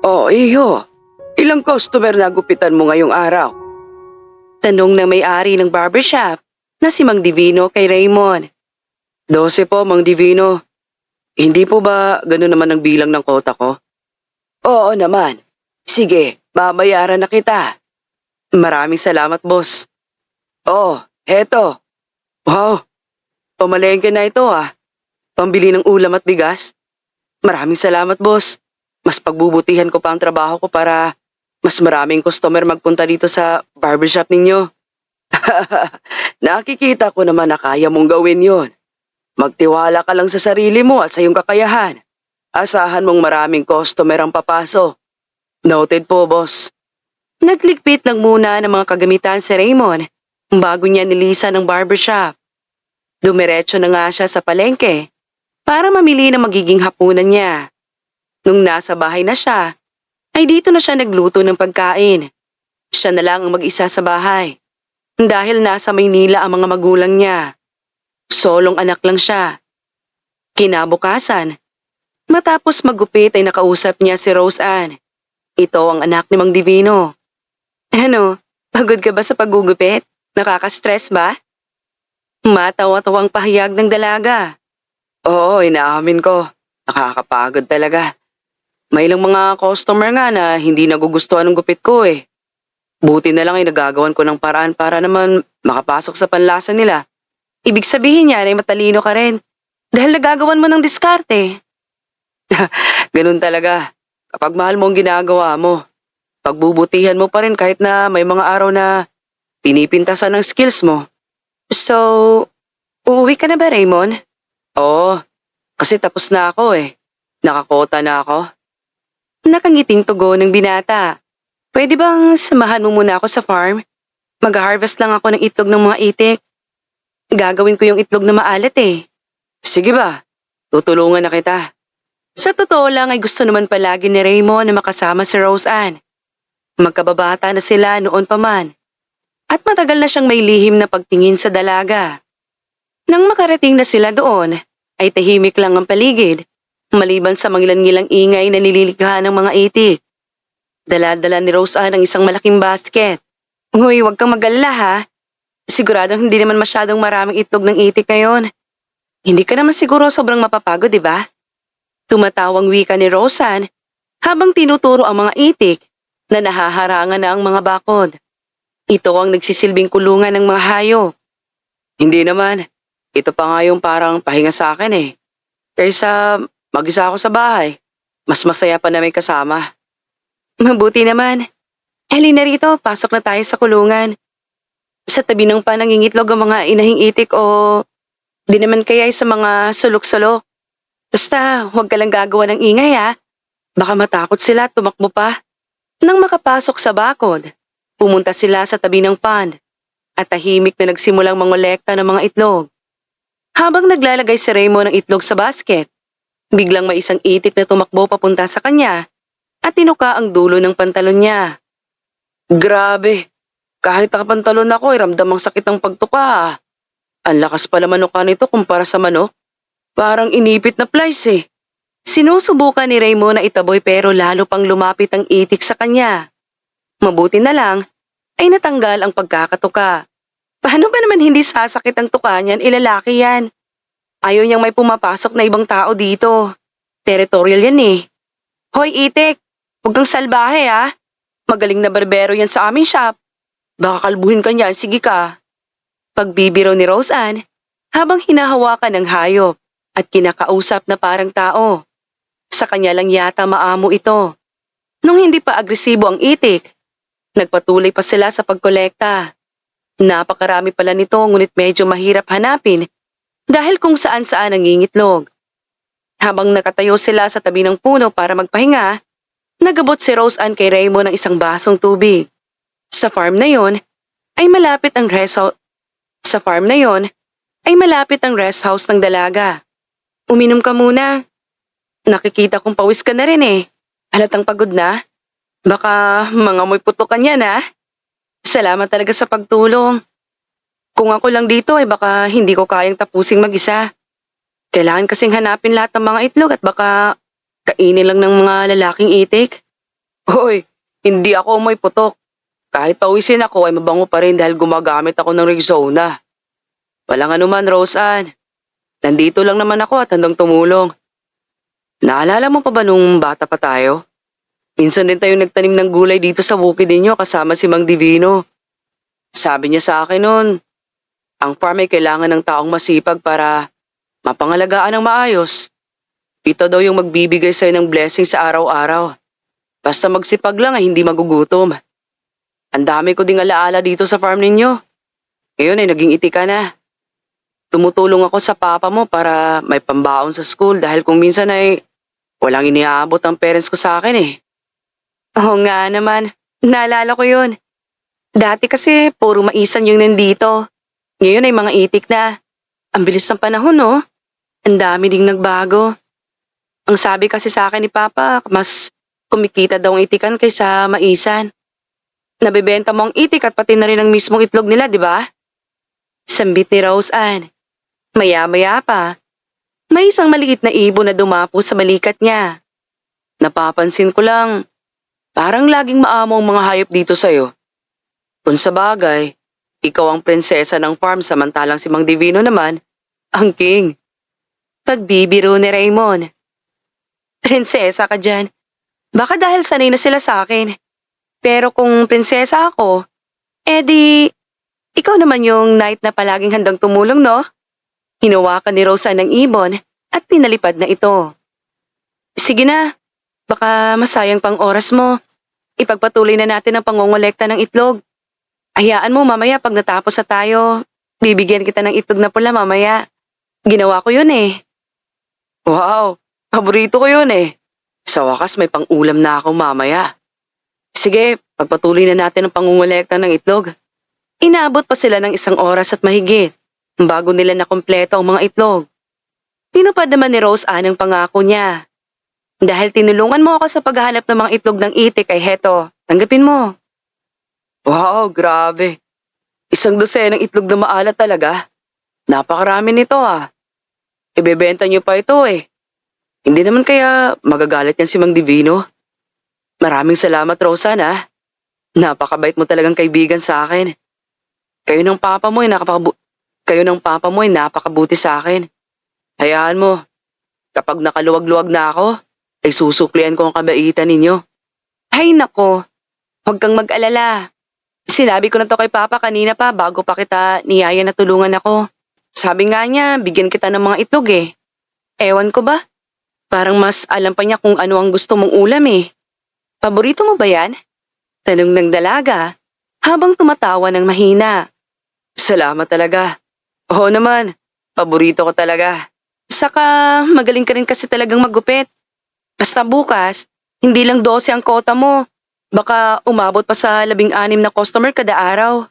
Oh, iyo. Ilang customer na gupitan mo ngayong araw? Tanong ng may-ari ng barbershop na si Mang Divino kay Raymond. 12 po, Mang Divino. Hindi po ba gano'n naman ang bilang ng kota ko? Oo naman. Sige, babayaran na kita. Maraming salamat, boss. Oh, heto. Wow, pamalengke na ito ah. Pambili ng ulam at bigas. Maraming salamat, boss. Mas pagbubutihan ko pa ang trabaho ko para mas maraming customer magpunta dito sa barbershop ninyo. Nakikita ko naman na kaya mong gawin yon. Magtiwala ka lang sa sarili mo at sa iyong kakayahan. Asahan mong maraming customer ang papasok. Noted po, boss. Nagligpit lang muna ng mga kagamitan si Raymond bago niya nilisan ng barbershop. Dumiretso na nga siya sa palengke para mamili ng magiging hapunan niya. Nung nasa bahay na siya, ay dito na siya nagluto ng pagkain. Siya na lang ang mag-isa sa bahay dahil nasa Maynila ang mga magulang niya. Solong anak lang siya. Kinabukasan, matapos maggupit ay nakausap niya si Rose Ann. Ito ang anak ni Mang Divino. Ano, pagod ka ba sa paggugupit? Nakaka-stress ba? Matawa-tawang pahayag ng dalaga. Oo, inaamin ko. Nakakapagod talaga. May ilang mga customer nga na hindi nagugustuhan ng gupit ko eh. Buti na lang ay nagagawan ko ng paraan para naman makapasok sa panlasa nila. Ibig sabihin niya ay matalino ka rin dahil nagagawan mo ng diskarte. Ganun talaga. Kapag mahal mo ang ginagawa mo, pagbubutihan mo pa rin kahit na may mga araw na pinipintasan ng skills mo. So, uuwi ka na ba, Raymond? Oo, kasi tapos na ako eh. Nakakota na ako. Nakangiting tugon ng binata. Pwede bang samahan mo muna ako sa farm? Mag-harvest lang ako ng itlog ng mga itik. Gagawin ko yung itlog na maalat eh. Sige ba, tutulungan na kita. Sa totoo lang ay gusto naman palagi ni Raymond na makasama si Rose Ann. Magkababata na sila noon pa man. At matagal na siyang may lihim na pagtingin sa dalaga. Nang makarating na sila doon, ay tahimik lang ang paligid, maliban sa mangilan-ngilang ingay na nililikha ng mga itik. Dala-dala ni Rose Ann ang isang malaking basket. Uy, huwag kang mag-alala ha. Siguradong hindi naman masyadong maraming itlog ng itik ngayon. Hindi ka naman siguro sobrang mapapagod, di ba? Tumatawang wika ni Rose Ann habang tinuturo ang mga itik na nahaharangan na ang mga bakod. Ito ang nagsisilbing kulungan ng mga hayop. Hindi naman. Ito pa nga yung parang pahinga sa akin eh. Kaysa mag-isa ako sa bahay, mas masaya pa na may kasama. Mabuti naman. Halina rito, pasok na tayo sa kulungan. Sa tabi ng panangingitlog ang mga inahing itik o di naman kaya sa mga sulok-sulok. Basta huwag ka lang gagawa ng ingay ha. Baka matakot sila at tumakbo pa. Nang makapasok sa bakod, pumunta sila sa tabi ng pond at tahimik na nagsimulang mangolekta ng mga itlog. Habang naglalagay si Raymond ng itlog sa basket, biglang may isang itik na tumakbo papunta sa kanya at tinuka ang dulo ng pantalon niya. Grabe, kahit nakapantalon ako ay ramdam ang sakit ng pagtuka. Ang lakas pala manuka nito kumpara sa manok. Parang inipit na flies eh. Sinusubukan ni Raymond na itaboy pero lalo pang lumapit ang itik sa kanya. Mabuti na lang ay natanggal ang pagkakatuka. Paano ba naman hindi sasakit ang tuka niyan? Ilalaki yan. Ayaw niyang may pumapasok na ibang tao dito. Territorial yan eh. Hoy itik, huwag kang salbahe ah. Magaling na barbero yan sa aming shop. Baka kalbuhin ka niyan, sige ka. Pagbibiro ni Rose Ann habang hinahawakan ng hayop at kinakausap na parang tao. Sa kanya lang yata maamo ito. Nung hindi pa agresibo ang itik, nagpatuloy pa sila sa pagkolekta. Napakarami pala nito ngunit medyo mahirap hanapin dahil kung saan-saan nangingitlog. Habang nakatayo sila sa tabi ng puno para magpahinga, nagabot si Rose Ann kay Raymond ng isang basong tubig. Sa farm na yon ay malapit ang rest house ng dalaga. Uminom ka muna. Nakikita kong pawis ka na rin eh. Halatang pagod na. Baka mangamoy putukan yan ha. Salamat talaga sa pagtulong. Kung ako lang dito ay baka hindi ko kayang tapusing mag-isa. Kailangan kasing hanapin lahat ng mga itlog at baka kainin lang ng mga lalaking itik. Hoy, hindi ako umoy putok. Kahit pawisin ako ay mabango pa rin dahil gumagamit ako ng Rexona. Walang anuman, Roseanne. Nandito lang naman ako at handang tumulong. Naalala mo pa ba nung bata pa tayo? Minsan din tayo nagtanim ng gulay dito sa bukid ninyo kasama si Mang Divino. Sabi niya sa akin noon, ang farm ay kailangan ng taong masipag para mapangalagaan ng maayos. Ito daw yung magbibigay sa'yo ng blessing sa araw-araw. Basta magsipag lang ay hindi magugutom. Ang dami ko ding alaala dito sa farm ninyo. Ngayon ay naging itika na. Tumutulong ako sa papa mo para may pambaon sa school dahil kung minsan ay walang iniaabot ang parents ko sa akin eh. Oo nga naman, naalala ko yun. Dati kasi puro maisan yung nandito. Ngayon ay mga itik na. Ang bilis ng panahon, no? Ang dami ding nagbago. Ang sabi kasi sa akin ni Papa, mas kumikita daw ang itikan kaysa maisan. Nabebenta mo ang itik at pati na rin ang mismong itlog nila, di ba? Sambit ni Roseanne. Maya-maya pa, may isang maliit na ibon na dumapo sa balikat niya. Napapansin ko lang, parang laging maamo ang mga hayop dito sa'yo. Kung sa bagay, ikaw ang prinsesa ng farm samantalang si Mang Divino naman, ang king. Pagbibiro ni Raymond. Prinsesa ka dyan. Baka dahil sanay na sila sa akin. Pero kung prinsesa ako, edi, ikaw naman yung knight na palaging handang tumulong, no? Hinawakan ni Rosa ng ibon at pinalipad na ito. Sige na, baka masayang pang oras mo. Ipagpatuloy na natin ang pangongolekta ng itlog. Hayaan mo mamaya pag natapos na tayo, bibigyan kita ng itlog na pula mamaya. Ginawa ko yun eh. Wow, paborito ko yun eh. Sa wakas may pang-ulam na ako mamaya. Sige, pagpatuloy na natin ang pangongolekta ng itlog. Inabot pa sila ng 1 oras at mahigit bago nila nakumpleto ang mga itlog. Tinupad naman ni Roseanne ang pangako niya. Dahil tinulungan mo ako sa paghahanap ng mga itlog ng itik ay heto, tanggapin mo. Wow, grabe. 1 dosenang itlog na maalat talaga. Napakarami nito ah. Ibebenta niyo pa ito eh. Hindi naman kaya magagalit yan si Mang Divino. Maraming salamat, Roseanne ah. Napakabait mo talagang kaibigan sa akin. Kayo ng papa mo ay napakabuti sa akin. Hayaan mo, kapag nakaluwag-luwag na ako, ay susuklian ko ang kabaitan ninyo. Ay nako, huwag kang mag-alala. Sinabi ko na to kay Papa kanina pa bago pa kita niyaya na tulungan ako. Sabi nga niya, bigyan kita ng mga itlog eh. Ewan ko ba? Parang mas alam pa niya kung ano ang gusto mong ulam eh. Paborito mo ba yan? Tanong ng dalaga habang tumatawa ng mahina. Salamat talaga. Oo naman, paborito ko talaga. Saka magaling ka rin kasi talagang maggupit. Basta bukas, hindi lang 12 ang kota mo. Baka umabot pa sa 16 na customer kada araw.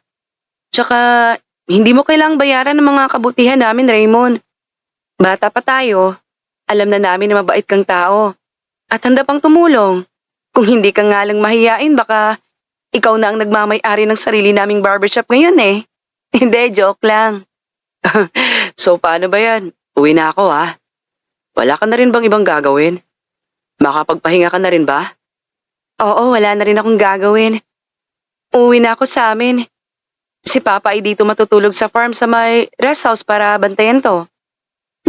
Tsaka hindi mo kailangang bayaran ng mga kabutihan namin, Raymond. Bata pa tayo, alam na namin na mabait kang tao. At handa pang tumulong. Kung hindi ka nga lang mahiyain, baka ikaw na ang nagmamay-ari ng sarili naming barbershop ngayon eh. Hindi, joke lang. So paano ba yan? Uwi na ako ha. Wala ka na rin bang ibang gagawin? Makapagpahinga ka na rin ba? Oo, wala na rin akong gagawin. Uwi na ako sa amin. Si Papa ay dito matutulog sa farm sa may rest house para bantayan to.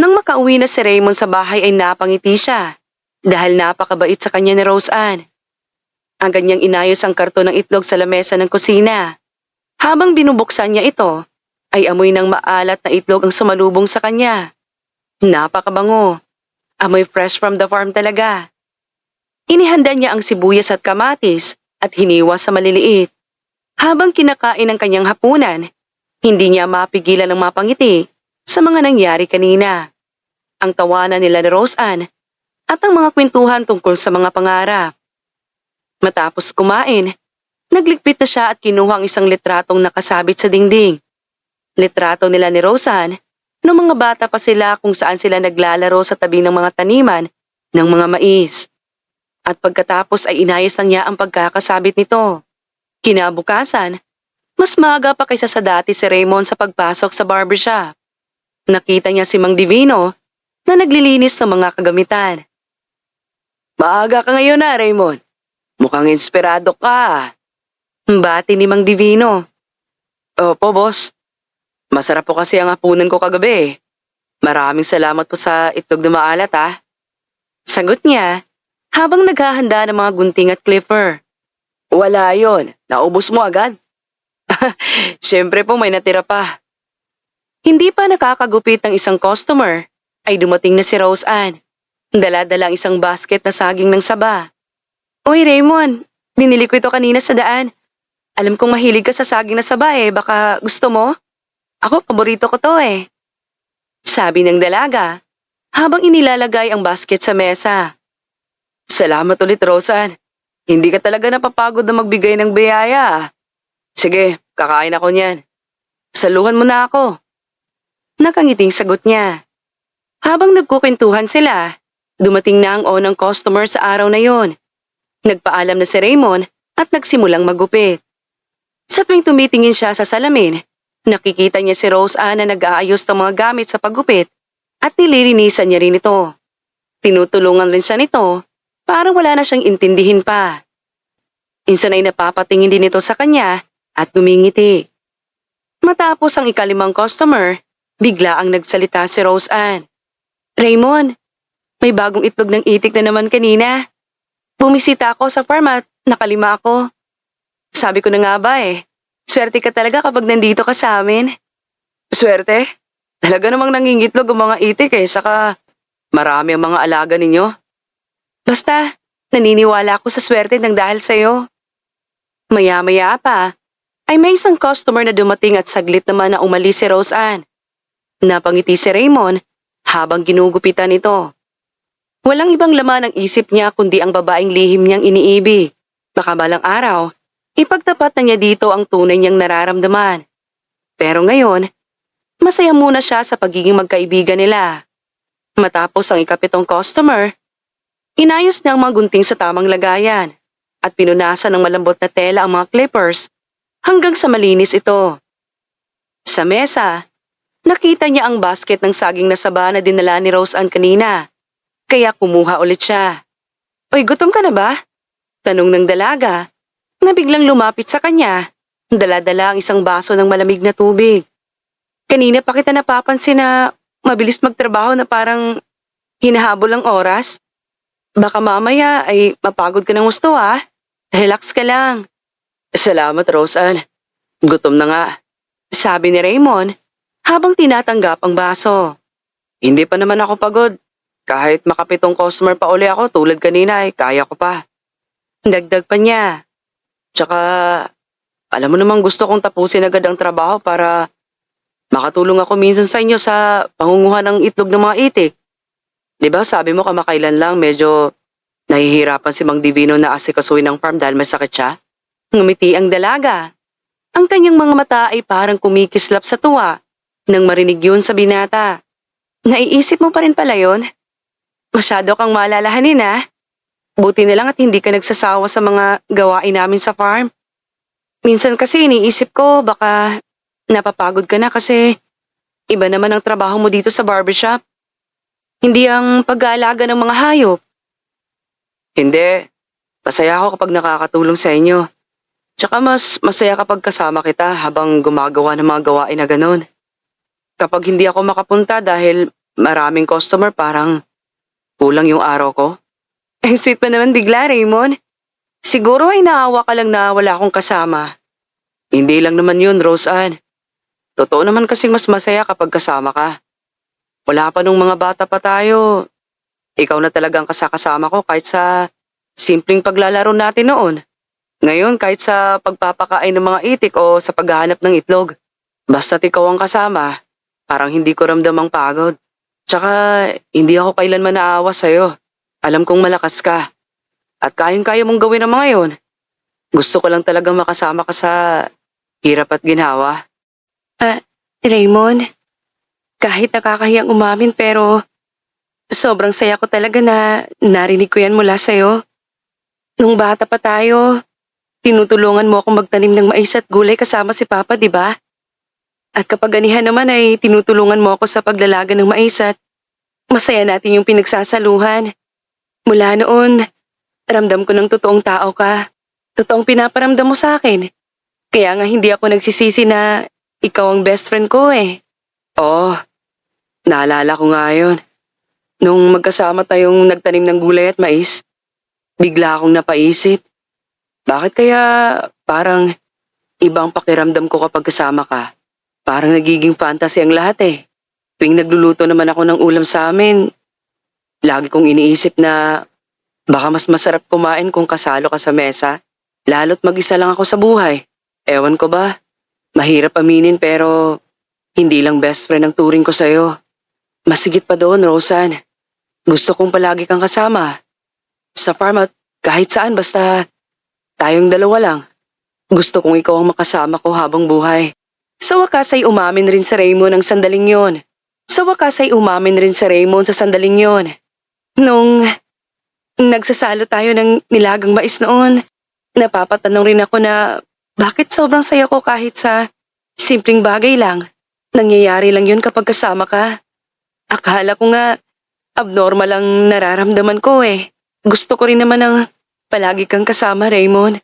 Nang makauwi na si Raymond sa bahay ay napangiti siya dahil napakabait sa kanya ni Roseanne. Ang kanyang inayos ang karton ng itlog sa lamesa ng kusina. Habang binubuksan niya ito, ay amoy ng maalat na itlog ang sumalubong sa kanya. Napakabango. Amoy fresh from the farm talaga. Inihanda niya ang sibuyas at kamatis at hiniwa sa maliliit. Habang kinakain ang kanyang hapunan, hindi niya mapigilan ang mapangiti sa mga nangyari kanina. Ang tawanan nila ni Roseanne at ang mga kwentuhan tungkol sa mga pangarap. Matapos kumain, nagligpit na siya at kinuha ang isang litratong nakasabit sa dingding. Litrato nila ni Roseanne noong mga bata pa sila kung saan sila naglalaro sa tabi ng mga taniman ng mga mais. At pagkatapos ay inayos na niya ang pagkakasabit nito. Kinabukasan, mas maaga pa kaysa sa dati si Raymond sa pagpasok sa barbershop. Nakita niya si Mang Divino na naglilinis ng mga kagamitan. Maaga ka ngayon na, Raymond. Mukhang inspirado ka. Bati ni Mang Divino. Opo, boss. Masarap po kasi ang hapunan ko kagabi. Maraming salamat po sa itlog na maalat Sagot niya habang naghahanda ng mga gunting at clipper. Wala yon. Naubos mo agad. Siyempre po may natira pa. Hindi pa nakakagupit ng isang customer ay dumating na si Rose Ann. Dala-dala ang isang basket na saging ng saba. Uy Raymond, binili ko ito kanina sa daan. Alam kong mahilig ka sa saging na saba baka gusto mo? Ako, paborito ko to Sabi ng dalaga habang inilalagay ang basket sa mesa. Salamat ulit, Rosan. Hindi ka talaga napapagod na magbigay ng biyaya. Sige, kakain ako niyan. Saluhan mo na ako. Nakangiting sagot niya. Habang nagkukwentuhan sila, dumating na ang unang customer sa araw na yon. Nagpaalam na si Raymond at nagsimulang magupit. Sa tuwing tumitingin siya sa salamin, nakikita niya si Rose Ann na nag-aayos ng mga gamit sa paggupit at nililinisan niya rin ito. Tinutulungan rin siya nito, parang wala na siyang intindihin pa. Minsan ay napapatingin din ito sa kanya at ngumingiti. Matapos ang ikalimang customer, bigla ang nagsalita si Rose Ann. Raymond, may bagong itlog ng itik na naman kanina. Bumisita ako sa farm at nakalima ako. Sabi ko na nga ba swerte ka talaga kapag nandito ka sa amin. Swerte? Talaga namang nangingitlog ang mga itik saka marami ang mga alaga ninyo. Basta, naniniwala ako sa swerte ng dahil sa'yo. Maya-maya pa, ay may isang customer na dumating at saglit naman na umalis si Rose Ann. Napangiti si Raymond habang ginugupitan ito. Walang ibang laman ang isip niya kundi ang babaeng lihim niyang iniibig. Baka balang araw, ipagtapat na niya dito ang tunay niyang nararamdaman. Pero ngayon, masaya muna siya sa pagiging magkaibigan nila. Matapos ang ikapitong customer, inayos niya ang mga gunting sa tamang lagayan at pinunasan ng malambot na tela ang mga clippers hanggang sa malinis ito. Sa mesa, nakita niya ang basket ng saging na saba na dinala ni Rose Ann kanina, kaya kumuha ulit siya. Uy, gutom ka na ba? Tanong ng dalaga na biglang lumapit sa kanya, dala-dala ang isang baso ng malamig na tubig. Kanina pa kita napapansin na mabilis magtrabaho na parang hinahabol ang oras. Baka mamaya ay mapagod ka ng gusto Relax ka lang. Salamat, Rose Ann. Gutom na nga. Sabi ni Raymond habang tinatanggap ang baso. Hindi pa naman ako pagod. Kahit makapitong customer pa uli ako tulad kanina kaya ko pa. Dagdag pa niya. Tsaka, alam mo namang gusto kong tapusin agad ang trabaho para makatulong ako minsan sa inyo sa pangunguha ng itlog ng mga itik. Diba sabi mo kamakailan lang medyo nahihirapan si Mang Divino na asikasuhin ng farm dahil may sakit siya? Ngumiti ang dalaga. Ang kanyang mga mata ay parang kumikislap sa tuwa nang marinig yun sa binata. Naiisip mo pa rin pala yun? Masyado kang maalalahanin Buti na lang at hindi ka nagsasawa sa mga gawain namin sa farm. Minsan kasi iniisip ko baka napapagod ka na kasi iba naman ang trabaho mo dito sa barbershop. Hindi ang pag-aalaga ng mga hayop. Hindi. Masaya ako kapag nakakatulong sa inyo. Tsaka mas masaya kapag kasama kita habang gumagawa ng mga gawain na ganun. Kapag hindi ako makapunta dahil maraming customer parang kulang yung araw ko. Ang sweet pa naman bigla, Raymond. Siguro ay naawa ka lang na wala akong kasama. Hindi lang naman yun, Rose Ann. Totoo naman kasing mas masaya kapag kasama ka. Wala pa nung mga bata pa tayo. Ikaw na talagang kasakasama ko kahit sa simpleng paglalaro natin noon. Ngayon kahit sa pagpapakain ng mga itik o sa paghahanap ng itlog. Basta't ikaw ang kasama, parang hindi ko ramdam ang pagod. Tsaka hindi ako kailanman naawa sa'yo. Alam kong malakas ka. At kayang-kaya mong gawin ang mga yon. Gusto ko lang talagang makasama ka sa hirap at ginhawa. Raymond, kahit nakakahiyang umamin pero sobrang saya ko talaga na narinig ko yan mula sa'yo. Nung bata pa tayo, tinutulungan mo akong magtanim ng mais at gulay kasama si Papa, di ba? At kapag ganihan naman ay tinutulungan mo ako sa paglalaga ng mais at masaya natin yung pinagsasaluhan. Mula noon, Ramdam ko ng totoong tao ka. Totoong pinaparamdam mo sa akin. Kaya nga hindi ako nagsisisi na ikaw ang best friend ko eh. Oo, naalala ko nga yun. Nung magkasama tayong nagtanim ng gulay at mais, bigla akong napaisip. Bakit kaya parang ibang pakiramdam ko kapag kasama ka? Parang nagiging fantasy ang lahat eh. Tuwing nagluluto naman ako ng ulam sa amin, lagi kong iniisip na baka mas masarap kumain kung kasalo ka sa mesa, lalo't mag-isa lang ako sa buhay. Ewan ko ba, mahirap aminin pero hindi lang best friend ang turing ko sa'yo. Masigit pa doon, Rosan. Gusto kong palagi kang kasama. Sa farm at kahit saan basta tayong dalawa lang. Gusto kong ikaw ang makasama ko habang buhay. Sa wakas ay umamin rin sa Raymond ang sandaling yon. Sa wakas ay umamin rin sa Raymond sa sandaling yon. Nung nagsasalo tayo ng nilagang mais noon, napapatanong rin ako na bakit sobrang saya ko kahit sa simpleng bagay lang. Nangyayari lang yun kapag kasama ka. Akala ko nga abnormal ang nararamdaman ko eh. Gusto ko rin naman ang palagi kang kasama, Raymond.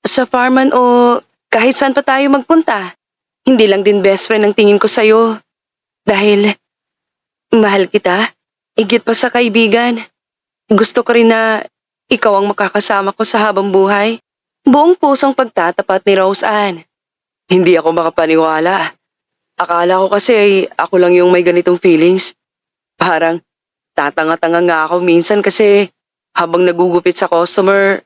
Sa farman o kahit saan pa tayo magpunta. Hindi lang din best friend ang tingin ko sa'yo. Dahil mahal kita, higit pa sa kaibigan. Gusto ko rin na ikaw ang makakasama ko sa habang buhay. Buong pusong pagtatapat ni Rose Ann. Hindi ako makapaniwala. Akala ko kasi ako lang yung may ganitong feelings. Parang tatanga-tanga nga ako minsan kasi habang nagugupit sa customer,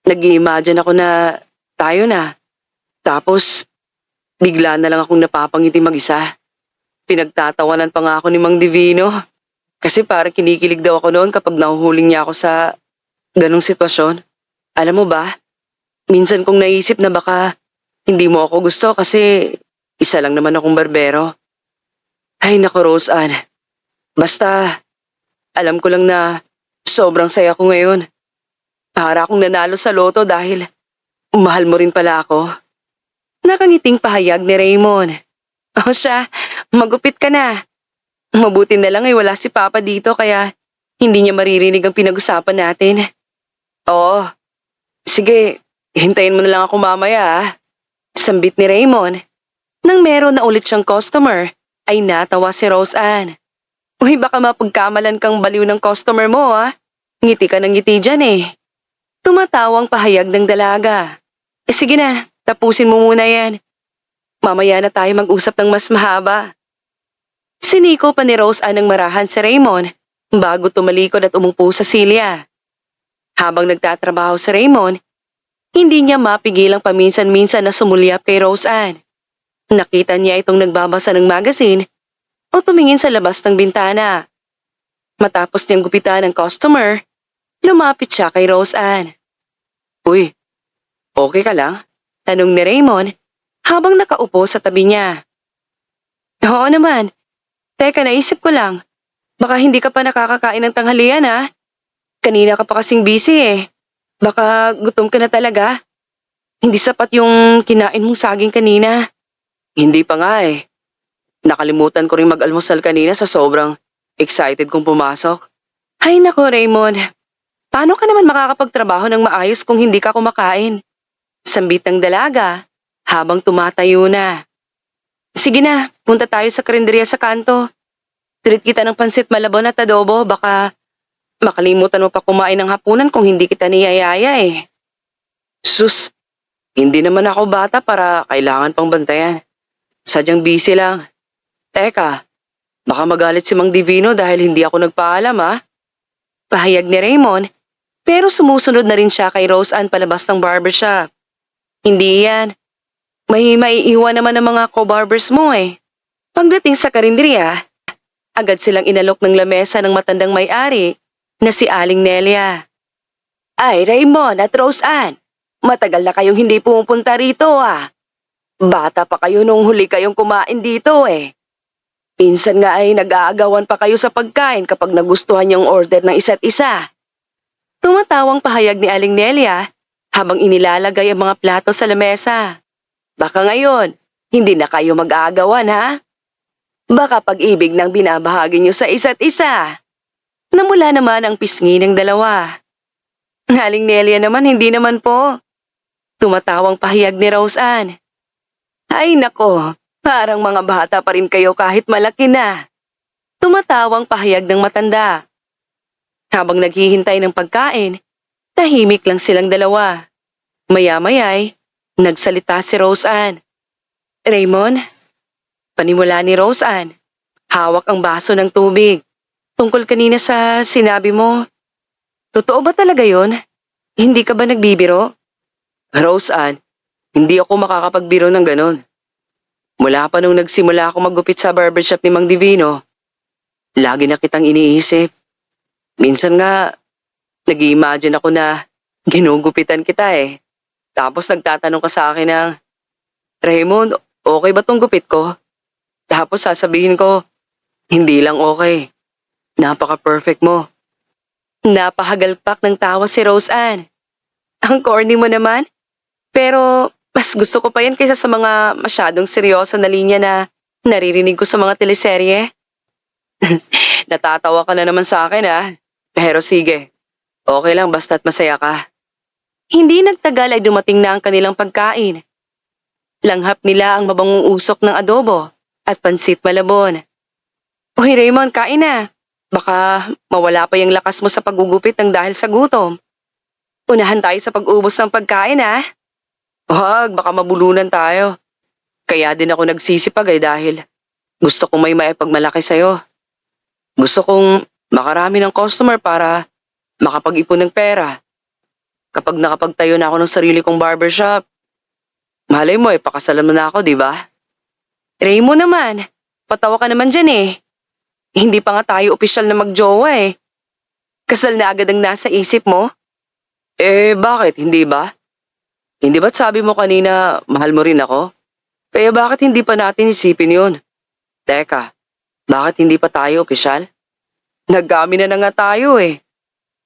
nag-i-imagine ako na tayo na. Tapos, bigla na lang akong napapangiti mag-isa. Pinagtatawanan pa nga ako ni Mang Divino. Kasi parang kinikilig daw ako noon kapag nahuhuling niya ako sa ganong sitwasyon. Alam mo ba, minsan kong naisip na baka hindi mo ako gusto kasi isa lang naman akong barbero. Ay naku, Rose Ann. Basta, alam ko lang na sobrang saya ko ngayon. Para akong nanalo sa loto dahil mahal mo rin pala ako. Nakangiting pahayag ni Raymond. O siya, magupit ka na. Mabuti na lang ay wala si Papa dito kaya hindi niya maririnig ang pinag-usapan natin. Oo, sige, hintayin mo na lang ako mamaya ah. Sambit ni Raymond. Nang meron na ulit siyang customer, ay natawa si Rose Ann. Uy, baka mapagkamalan kang baliw ng customer mo ah. Ngiti ka ng ngiti dyan eh. Tumatawang pahayag ng dalaga. Sige na, tapusin mo muna yan. Mamaya na tayo mag-usap ng mas mahaba. Siniko pa ni Rose Ann ng marahan si Raymond bago tumalikod at umupo sa silya. Habang nagtatrabaho si Raymond, hindi niya mapigilang paminsan-minsan na sumulyap kay Rose Ann. Nakita niya itong nagbabasa ng magazine o tumingin sa labas ng bintana. Matapos niyang gupitan ng customer, lumapit siya kay Rose Ann. Uy, okay ka lang? Tanong ni Raymond habang nakaupo sa tabi niya. Oo naman. Teka, naisip ko lang. Baka hindi ka pa nakakakain ng tanghalian ha? Kanina ka pa kasing busy eh. Baka gutom ka na talaga. Hindi sapat yung kinain mong saging kanina. Hindi pa nga eh. Nakalimutan ko rin mag-almusal kanina sa sobrang excited kong pumasok. Ay nako Raymond, paano ka naman makakapagtrabaho ng maayos kung hindi ka kumakain? Sambit ng dalaga habang tumatayo na. Sige na, punta tayo sa karinderya sa kanto. Treat kita ng pansit malabon at adobo, baka makalimutan mo pa kumain ng hapunan kung hindi kita niyayaya eh. Sus, hindi naman ako bata para kailangan pang bantayan. Sadyang busy lang. Teka, baka magalit si Mang Divino dahil hindi ako nagpaalam ah. Pahayag ni Raymond, pero sumusunod na rin siya kay Rose Ann palabas ng barbershop. Hindi yan. May maiiwan naman ng mga co-barbers mo eh. Pagdating sa karinderya, agad silang inalok ng lamesa ng matandang may-ari na si Aling Nelia. Ay Raymond at Rose Ann, matagal na kayong hindi pumupunta rito ah. Bata pa kayo nung huli kayong kumain dito eh. Pinsan nga ay nag-aagawan pa kayo sa pagkain kapag nagustuhan yung order ng isa't isa. Tumatawang pahayag ni Aling Nelia habang inilalagay ang mga plato sa lamesa. Baka ngayon, hindi na kayo mag-aagawan ha? Baka pag-ibig ng binabahagi niyo sa isa't isa. Namula naman ang pisngi ng dalawa. Aling Nelia naman, hindi naman po. Tumatawang pahayag ni Rose Ann. Ay nako, parang mga bata pa rin kayo kahit malaki na. Tumatawang pahayag ng matanda. Habang naghihintay ng pagkain, tahimik lang silang dalawa. Maya-maya'y, nagsalita si Rose Ann. Raymond, panimula ni Rose Ann. Hawak ang baso ng tubig. Tungkol kanina sa sinabi mo, totoo ba talaga yon? Hindi ka ba nagbibiro? Rose Ann, hindi ako makakapagbiro ng ganon. Mula pa nung nagsimula ako maggupit sa barbershop ni Mang Divino, lagi na kitang iniisip. Minsan nga, nag-i-imagine ako na ginugupitan kita eh. Tapos nagtatanong ka sa akin ng, Raymond, okay ba tong gupit ko? Tapos sasabihin ko, hindi lang okay. Napaka-perfect mo. Napahagalpak ng tawa si Rose Ann. Ang corny mo naman. Pero mas gusto ko pa yan kaysa sa mga masyadong seryoso na linya na naririnig ko sa mga teleserye. Natatawa ka na naman sa akin ah. Pero sige, okay lang basta't masaya ka. Hindi nagtagal ay dumating na ang kanilang pagkain. Langhap nila ang mabangong usok ng adobo at pansit malabon. Uy Raymond, kain na. Baka mawala pa yung lakas mo sa paggugupit ng dahil sa gutom. Unahan tayo sa pag-ubos ng pagkain ah. Wag, baka mabulunan tayo. Kaya din ako nagsisipag ay dahil gusto kong may maipagmalaki sa'yo. Gusto kong makarami ng customer para makapag-ipon ng pera. Kapag nakapagtayo na ako ng sarili kong barbershop, malay mo eh, pakasalan mo na ako, di ba? Raymond naman, patawa ka naman dyan eh. Hindi pa nga tayo opisyal na magjowa eh. Kasal na agad ang nasa isip mo? Eh, bakit? Hindi ba? Hindi ba't sabi mo kanina, mahal mo rin ako? Kaya bakit hindi pa natin isipin yun? Teka, bakit hindi pa tayo opisyal? Nagkami na nga tayo eh.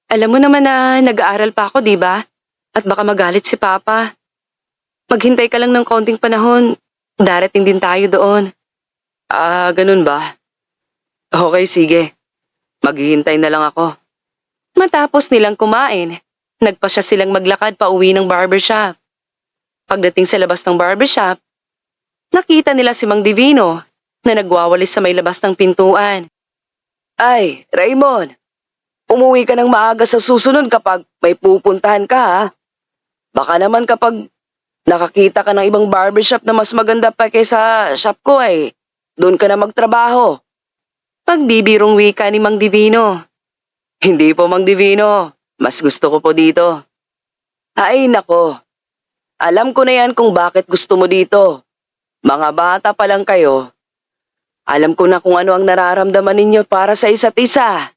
Alam mo naman na nag-aaral pa ako, di ba? At baka magalit si Papa. Maghintay ka lang ng konting panahon. Darating din tayo doon. Ah, ganun ba? Okay, sige. Maghihintay na lang ako. Matapos nilang kumain, nagpasya silang maglakad pa uwi ng barbershop. Pagdating sa labas ng barbershop, nakita nila si Mang Divino na nagwawalis sa may labas ng pintuan. Ay, Raymond, umuwi ka ng maaga sa susunod kapag may pupuntahan ka ha. Baka naman kapag nakakita ka ng ibang barbershop na mas maganda pa kaysa shop ko ay doon ka na magtrabaho. Pagbibirong wika ni Mang Divino. Hindi po Mang Divino, mas gusto ko po dito. Ay nako, alam ko na yan kung bakit gusto mo dito. Mga bata pa lang kayo. Alam ko na kung ano ang nararamdaman ninyo para sa isa't isa.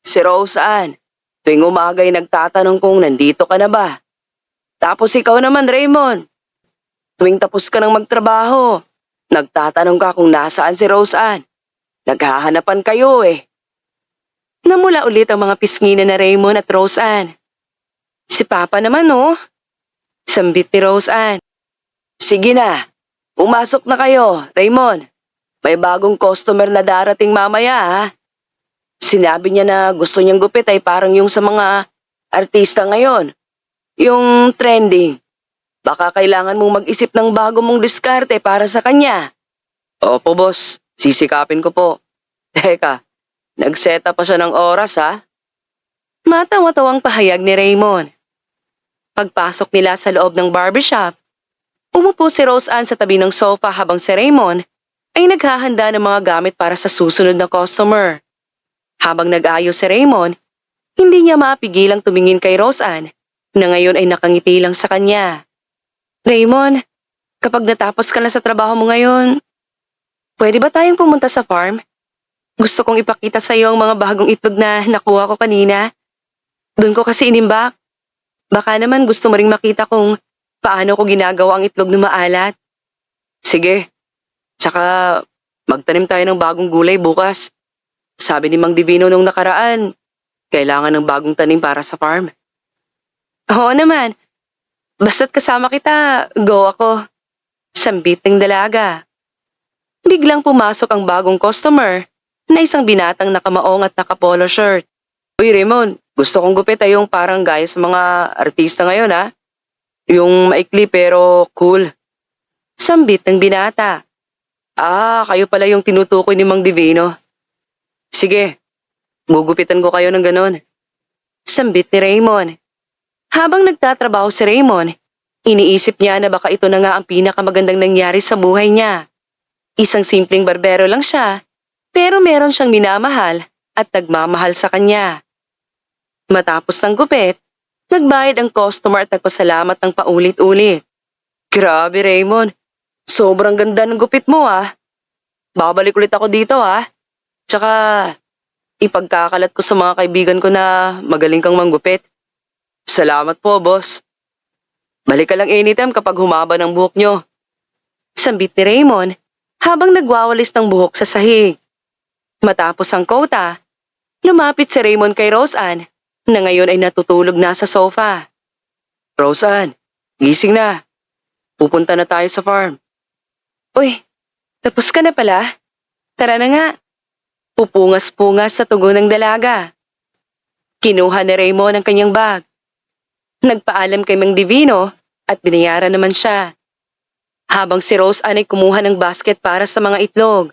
Si Rose Ann, tuwing umaga ay nagtatanong kung nandito ka na ba. Tapos ikaw naman Raymond, tuwing tapos ka ng magtrabaho, nagtatanong ka kung nasaan si Rose Ann. Naghahanapan kayo eh. Namula ulit ang mga pisngi na Raymond at Rose Ann. Si Papa naman oh. Sambit ni Rose Ann. Sige na, pumasok na kayo, Raymond. May bagong customer na darating mamaya ha. Sinabi niya na gusto niyang gupit ay parang yung sa mga artista ngayon. Yung trending. Baka kailangan mong mag-isip ng bago mong diskarte para sa kanya. Opo boss, sisikapin ko po. Teka, nagseta pa siya ng oras ha? Matawa-tawang pahayag ni Raymond. Pagpasok nila sa loob ng barbershop, umupo si Rose Ann sa tabi ng sofa habang si Raymond ay naghahanda ng mga gamit para sa susunod na customer. Habang nag-ayos si Raymond, hindi niya mapigilang tumingin kay Rose Ann na ngayon ay nakangiti lang sa kanya. Raymond, kapag natapos ka na sa trabaho mo ngayon, pwede ba tayong pumunta sa farm? Gusto kong ipakita sa iyo ang mga bagong itlog na nakuha ko kanina. Doon ko kasi inimbak. Baka naman gusto mo ring makita kung paano ko ginagawa ang itlog na maalat. Sige. Tsaka magtanim tayo ng bagong gulay bukas. Sabi ni Mang Divino nung nakaraan, kailangan ng bagong tanim para sa farm. Oo naman. Basta't kasama kita, go ako. Sambit ng dalaga. Biglang pumasok ang bagong customer na isang binatang nakamaong at nakapolo shirt. Uy, Raymond, gusto kong gupit ay yung parang gaya sa mga artista ngayon, ha? Yung maikli pero cool. Sambit ng binata. Ah, kayo pala yung tinutukoy ni Mang Divino. Sige, gugupitan ko kayo ng ganon. Sambit ni Raymond. Habang nagtatrabaho si Raymond, iniisip niya na baka ito na nga ang pinakamagandang nangyari sa buhay niya. Isang simpleng barbero lang siya, pero meron siyang minamahal at nagmamahal sa kanya. Matapos ng gupit, nagbayad ang customer at nagpasalamat ng paulit-ulit. Grabe, Raymond. Sobrang ganda ng gupit mo, ah. Babalik ulit ako dito, ah. Tsaka, ipagkakalat ko sa mga kaibigan ko na magaling kang manggupit. Salamat po, boss. Balik ka lang anytime kapag humaba ng buhok nyo. Sambit ni Raymond habang nagwawalis ng buhok sa sahig. Matapos ang kota, lumapit si Raymond kay Roseanne na ngayon ay natutulog na sa sofa. Roseanne, gising na. Pupunta na tayo sa farm. Uy, tapos ka na pala? Tara na nga. Pupungas-pungas sa tugon ng dalaga. Kinuha ni Raymond ang kanyang bag. Nagpaalam kay Mang Divino at binayaran naman siya. Habang si Roseanne ay kumuha ng basket para sa mga itlog.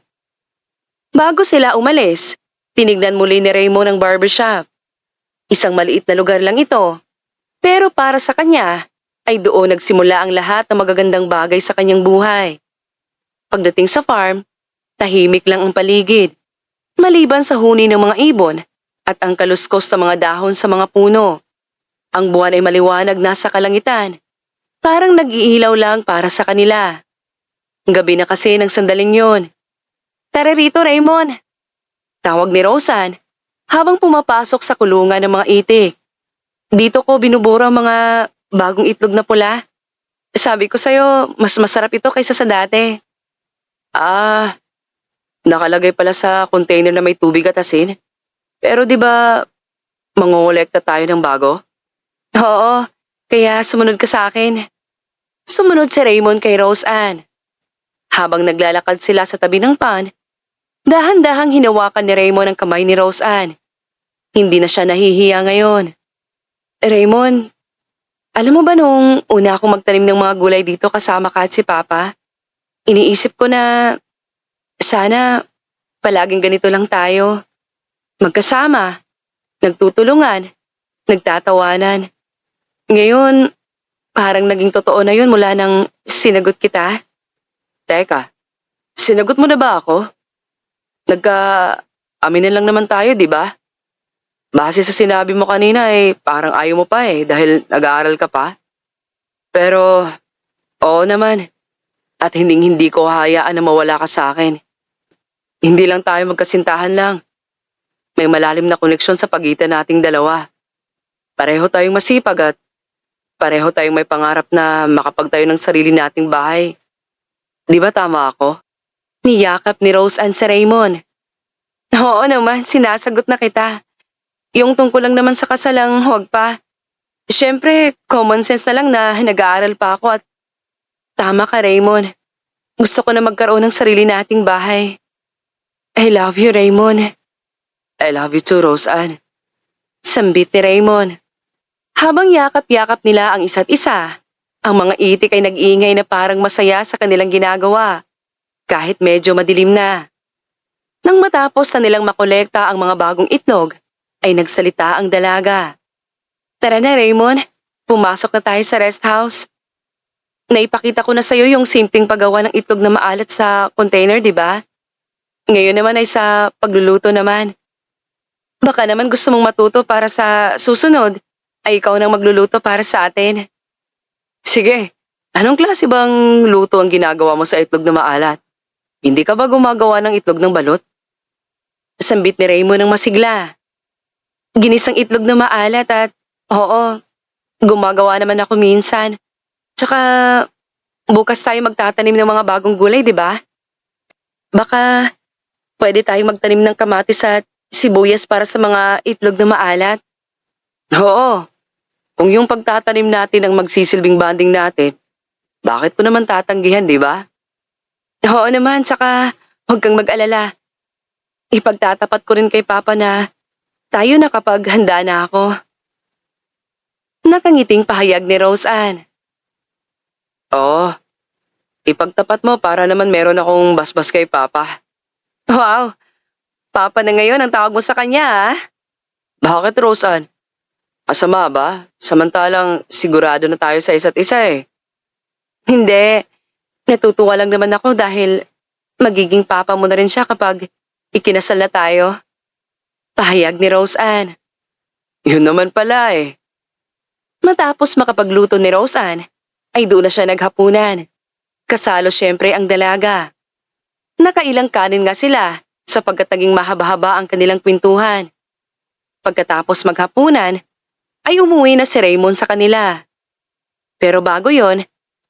Bago sila umalis, tinignan muli ni Raymond ang barbershop. Isang maliit na lugar lang ito, pero para sa kanya ay doon nagsimula ang lahat ng magagandang bagay sa kanyang buhay. Pagdating sa farm, tahimik lang ang paligid, maliban sa huni ng mga ibon at ang kaluskos sa mga dahon sa mga puno. Ang buwan ay maliwanag nasa kalangitan, parang nag-iilaw lang para sa kanila. Gabi na kasi ng sandaling yon. Tara rito, Raymond. Tawag ni Roseanne habang pumapasok sa kulungan ng mga itik. Dito ko binubura ang mga bagong itlog na pula. Sabi ko sa'yo, mas masarap ito kaysa sa dati. Ah, nakalagay pala sa container na may tubig at asin. Pero di ba mangongolekta tayo ng bago? Oo, kaya sumunod ka sa akin. Sumunod si Raymond kay Roseanne. Habang naglalakad sila sa tabi ng pond, dahan-dahang hinawakan ni Raymond ang kamay ni Roseanne. Hindi na siya nahihiya ngayon. Raymond, alam mo ba nung una akong magtanim ng mga gulay dito kasama ka at si Papa? Iniisip ko na sana palaging ganito lang tayo. Magkasama, nagtutulungan, nagtatawanan. Ngayon, parang naging totoo na yun mula nang sinagot kita. Teka, sinagot mo na ba ako? Amin na lang naman tayo, di ba? Base sa sinabi mo kanina parang ayaw mo pa dahil nag-aaral ka pa. Pero, oo naman. At hindi ko hayaan na mawala ka sa akin. Hindi lang tayo magkasintahan lang. May malalim na koneksyon sa pagitan nating dalawa. Pareho tayong masipag at pareho tayong may pangarap na makapagtayo ng sarili nating bahay. Di ba tama ako? Niyakap ni Roseanne sa Raymond. Oo naman, sinasagot na kita. Yung tungkol lang naman sa kasalang huwag pa. Siyempre, common sense na lang na nag-aaral pa ako at tama ka, Raymond. Gusto ko na magkaroon ng sarili nating bahay. I love you, Raymond. I love you too, Roseanne. Sambit ni Raymond. Habang yakap-yakap nila ang isa't isa, ang mga itik ay nag-iingay na parang masaya sa kanilang ginagawa, kahit medyo madilim na. Nang matapos na nilang makolekta ang mga bagong itlog, ay nagsalita ang dalaga. Tara na, Raymond. Pumasok na tayo sa rest house. Naipakita ko na sa'yo yung simpleng paggawa ng itlog na maalat sa container, di ba? Ngayon naman ay sa pagluluto naman. Baka naman gusto mong matuto para sa susunod ay ikaw nang magluluto para sa atin. Sige, anong klase bang luto ang ginagawa mo sa itlog na maalat? Hindi ka ba gumagawa ng itlog ng balot? Sambit ni Raymond ng masigla. Ginisang itlog na maalat at oo, gumagawa naman ako minsan. Tsaka bukas tayo magtatanim ng mga bagong gulay, di ba? Baka pwede tayong magtanim ng kamatis at sibuyas para sa mga itlog na maalat. Oo, kung yung pagtatanim natin ang magsisilbing banding natin, bakit po naman tatanggihan, di ba? Oo naman, saka huwag kang mag-alala. Ipagtatapat ko rin kay Papa na Tayo na kapag handa na ako. Nakangiting pahayag ni Rose Ann. Oo, ipagtapat mo para naman meron akong basbas kay Papa. Wow, Papa na ngayon ang tawag mo sa kanya ah. Bakit, Roseanne? Masama ba? Samantalang sigurado na tayo sa isa't isa eh. Hindi, natutuwa lang naman ako dahil magiging papa mo na rin siya kapag ikinasal na tayo. Pahayag ni Rose Ann. Yun naman pala eh. Matapos makapagluto ni Rose Ann, ay doon na siya naghapunan. Kasalo siyempre ang dalaga. Nakailang kanin nga sila sapagkat naging mahaba-haba ang kanilang kwentuhan. Pagkatapos maghapunan, ay umuwi na si Raymond sa kanila. Pero bago yon,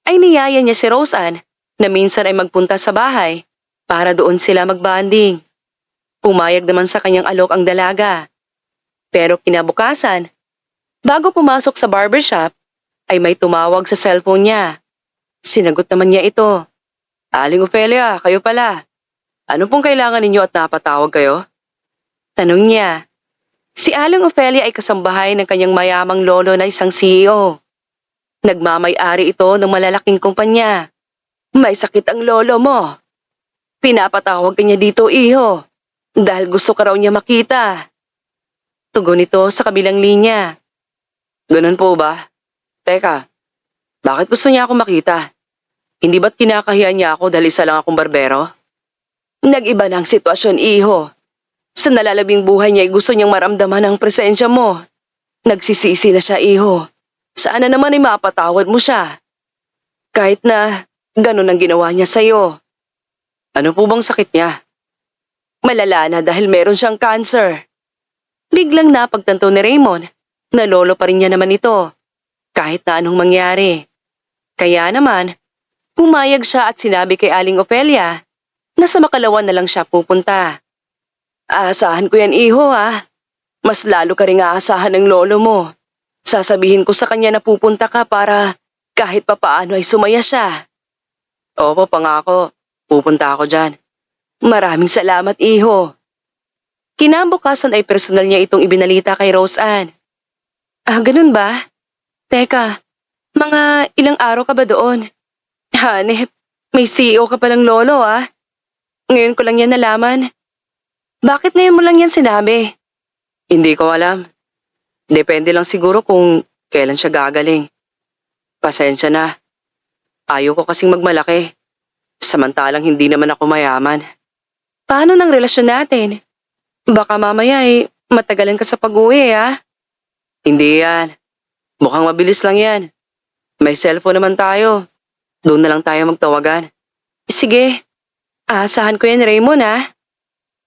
ay niyaya niya si Rose Ann na minsan ay magpunta sa bahay para doon sila magbanding. Pumayag naman sa kanyang alok ang dalaga. Pero kinabukasan, bago pumasok sa barbershop, ay may tumawag sa cellphone niya. Sinagot naman niya ito. Aling Ofelia, kayo pala. Ano pong kailangan ninyo at napatawag kayo? Tanong niya. Si Aling Ofelia ay kasambahay ng kanyang mayamang lolo na isang CEO. Nagmamay-ari ito ng malalaking kumpanya. May sakit ang lolo mo. Pinapatawag ka niya dito, iho, dahil gusto ka raw niya makita. Tugon ito sa kabilang linya. Ganun po ba? Teka, bakit gusto niya ako makita? Hindi ba't kinakahiya niya ako dahil isa lang akong barbero? Nag-iba na ang sitwasyon, iho. Sa nalalabing buhay niya ay gusto niyang maramdaman ang presensya mo. Nagsisisi na siya, iho. Sana naman ay mapatawad mo siya. Kahit na ganun ang ginawa niya sa'yo. Ano po bang sakit niya? Malala na dahil meron siyang cancer. Biglang napagtanto ni Raymond na lolo pa rin niya naman ito. Kahit na anong mangyari. Kaya naman, pumayag siya at sinabi kay Aling Ofelia na sa Makalawan na lang siya pupunta. Aasahan ko yan, iho ha. Mas lalo ka rin aasahan ng lolo mo. Sasabihin ko sa kanya na pupunta ka para kahit papaano ay sumaya siya. Opo, pangako. Pupunta ako dyan. Maraming salamat, iho. Kinabukasan ay personal niya itong ibinalita kay Rose Ann. Ganun ba? Teka, mga ilang araw ka ba doon? Hanep, may CEO ka palang lolo ah. Ngayon ko lang yan nalaman. Bakit ngayon mo lang yan sinabi? Hindi ko alam. Depende lang siguro kung kailan siya gagaling. Pasensya na. Ayaw ko kasing magmalaki. Samantalang hindi naman ako mayaman. Paano ng relasyon natin? Baka mamaya ay matagalan ka sa pag-uwi ah. Hindi yan. Mukhang mabilis lang yan. May cellphone naman tayo. Doon na lang tayo magtawagan. Sige, aasahan ko yan Raymond ah.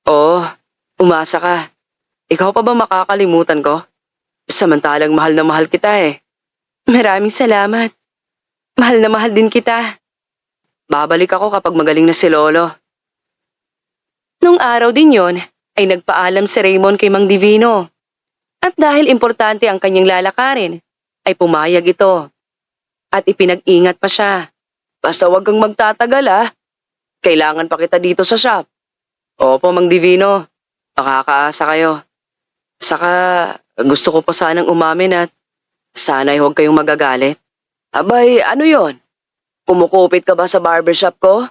Oo, umasa ka. Ikaw pa ba makakalimutan ko? Samantalang mahal na mahal kita eh. Maraming salamat. Mahal na mahal din kita. Babalik ako kapag magaling na si Lolo. Nung araw din yon, ay nagpaalam si Raymond kay Mang Divino. At dahil importante ang kanyang lalakarin, ay pumayag ito. At ipinag-ingat pa siya. Basta wag kang magtatagal ah. Kailangan pa kita dito sa shop. Opo, Mang Divino. Makakaasa kayo. Saka gusto ko pa sanang umamin at sana'y huwag kayong magagalit. Abay, ano yon? Kumukupit ka ba sa barbershop ko?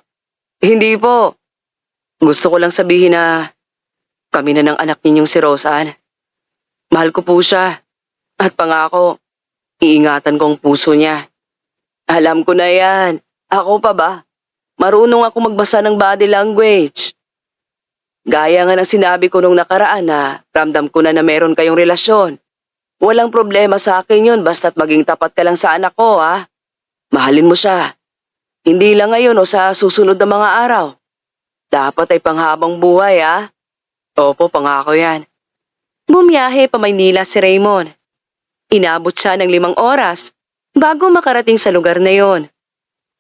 Hindi po. Gusto ko lang sabihin na kami na ng anak ninyong si Roseanne. Mahal ko po siya. At pangako, iingatan ko ang puso niya. Alam ko na yan. Ako pa ba? Marunong ako magbasa ng body language. Gaya nga ng sinabi ko nung nakaraan na ramdam ko na meron kayong relasyon. Walang problema sa akin yun basta't maging tapat ka lang sa anak ko ha. Mahalin mo siya. Hindi lang ngayon o sa susunod na mga araw. Dapat ay panghabang buhay ha. Opo, pangako yan. Bumiyahe pa Maynila si Raymond. Inabot siya ng 5 oras bago makarating sa lugar na yon.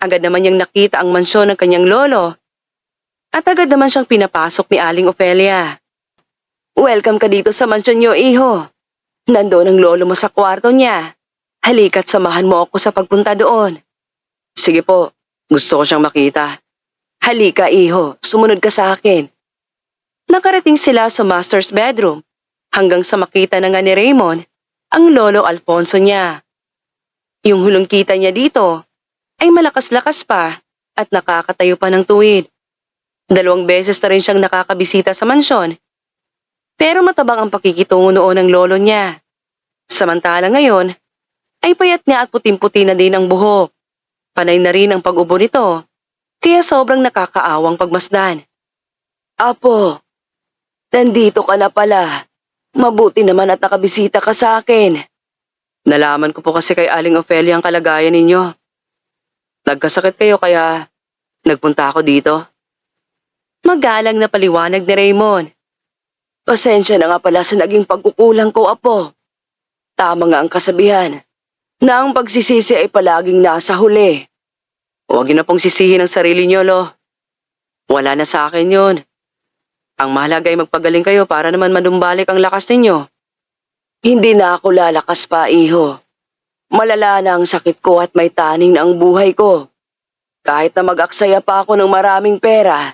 Agad naman niyang nakita ang mansyon ng kanyang lolo at agad naman siyang pinapasok ni Aling Ofelia. Welcome ka dito sa mansyon niyo, iho. Nandoon ang lolo mo sa kwarto niya. Halika't samahan mo ako sa pagpunta doon. Sige po, gusto ko siyang makita. Halika, iho. Sumunod ka sa akin. Nakarating sila sa master's bedroom hanggang sa makita na nga ni Raymond ang lolo Alfonso niya. Yung hulong kita niya dito ay malakas-lakas pa at nakakatayo pa ng tuwid. 2 beses na rin siyang nakakabisita sa mansyon. Pero matabang ang pakikitungo noon ng lolo niya. Samantala ngayon, ay payat nga at puting-puti na din ang buhok. Panay na rin ang pag-ubo nito, kaya sobrang nakakaawang pagmasdan. Apo, nandito ka na pala. Mabuti naman at nakabisita ka sa akin. Nalaman ko po kasi kay Aling Ofelia ang kalagayan ninyo. Nagkasakit kayo kaya nagpunta ako dito. Magalang na paliwanag ni Raymond. Pasensya na nga pala sa naging pagkukulang ko, Apo. Tama nga ang kasabihan na ang pagsisisi ay palaging nasa huli. Huwag niyo na pong sisihin ang sarili niyo, Lo. Wala na sa akin yun. Ang mahalaga ay magpagaling kayo para naman manumbalik ang lakas ninyo. Hindi na ako lalakas pa, iho. Malala na ang sakit ko at may taning na ang buhay ko. Kahit na mag-aksaya pa ako ng maraming pera,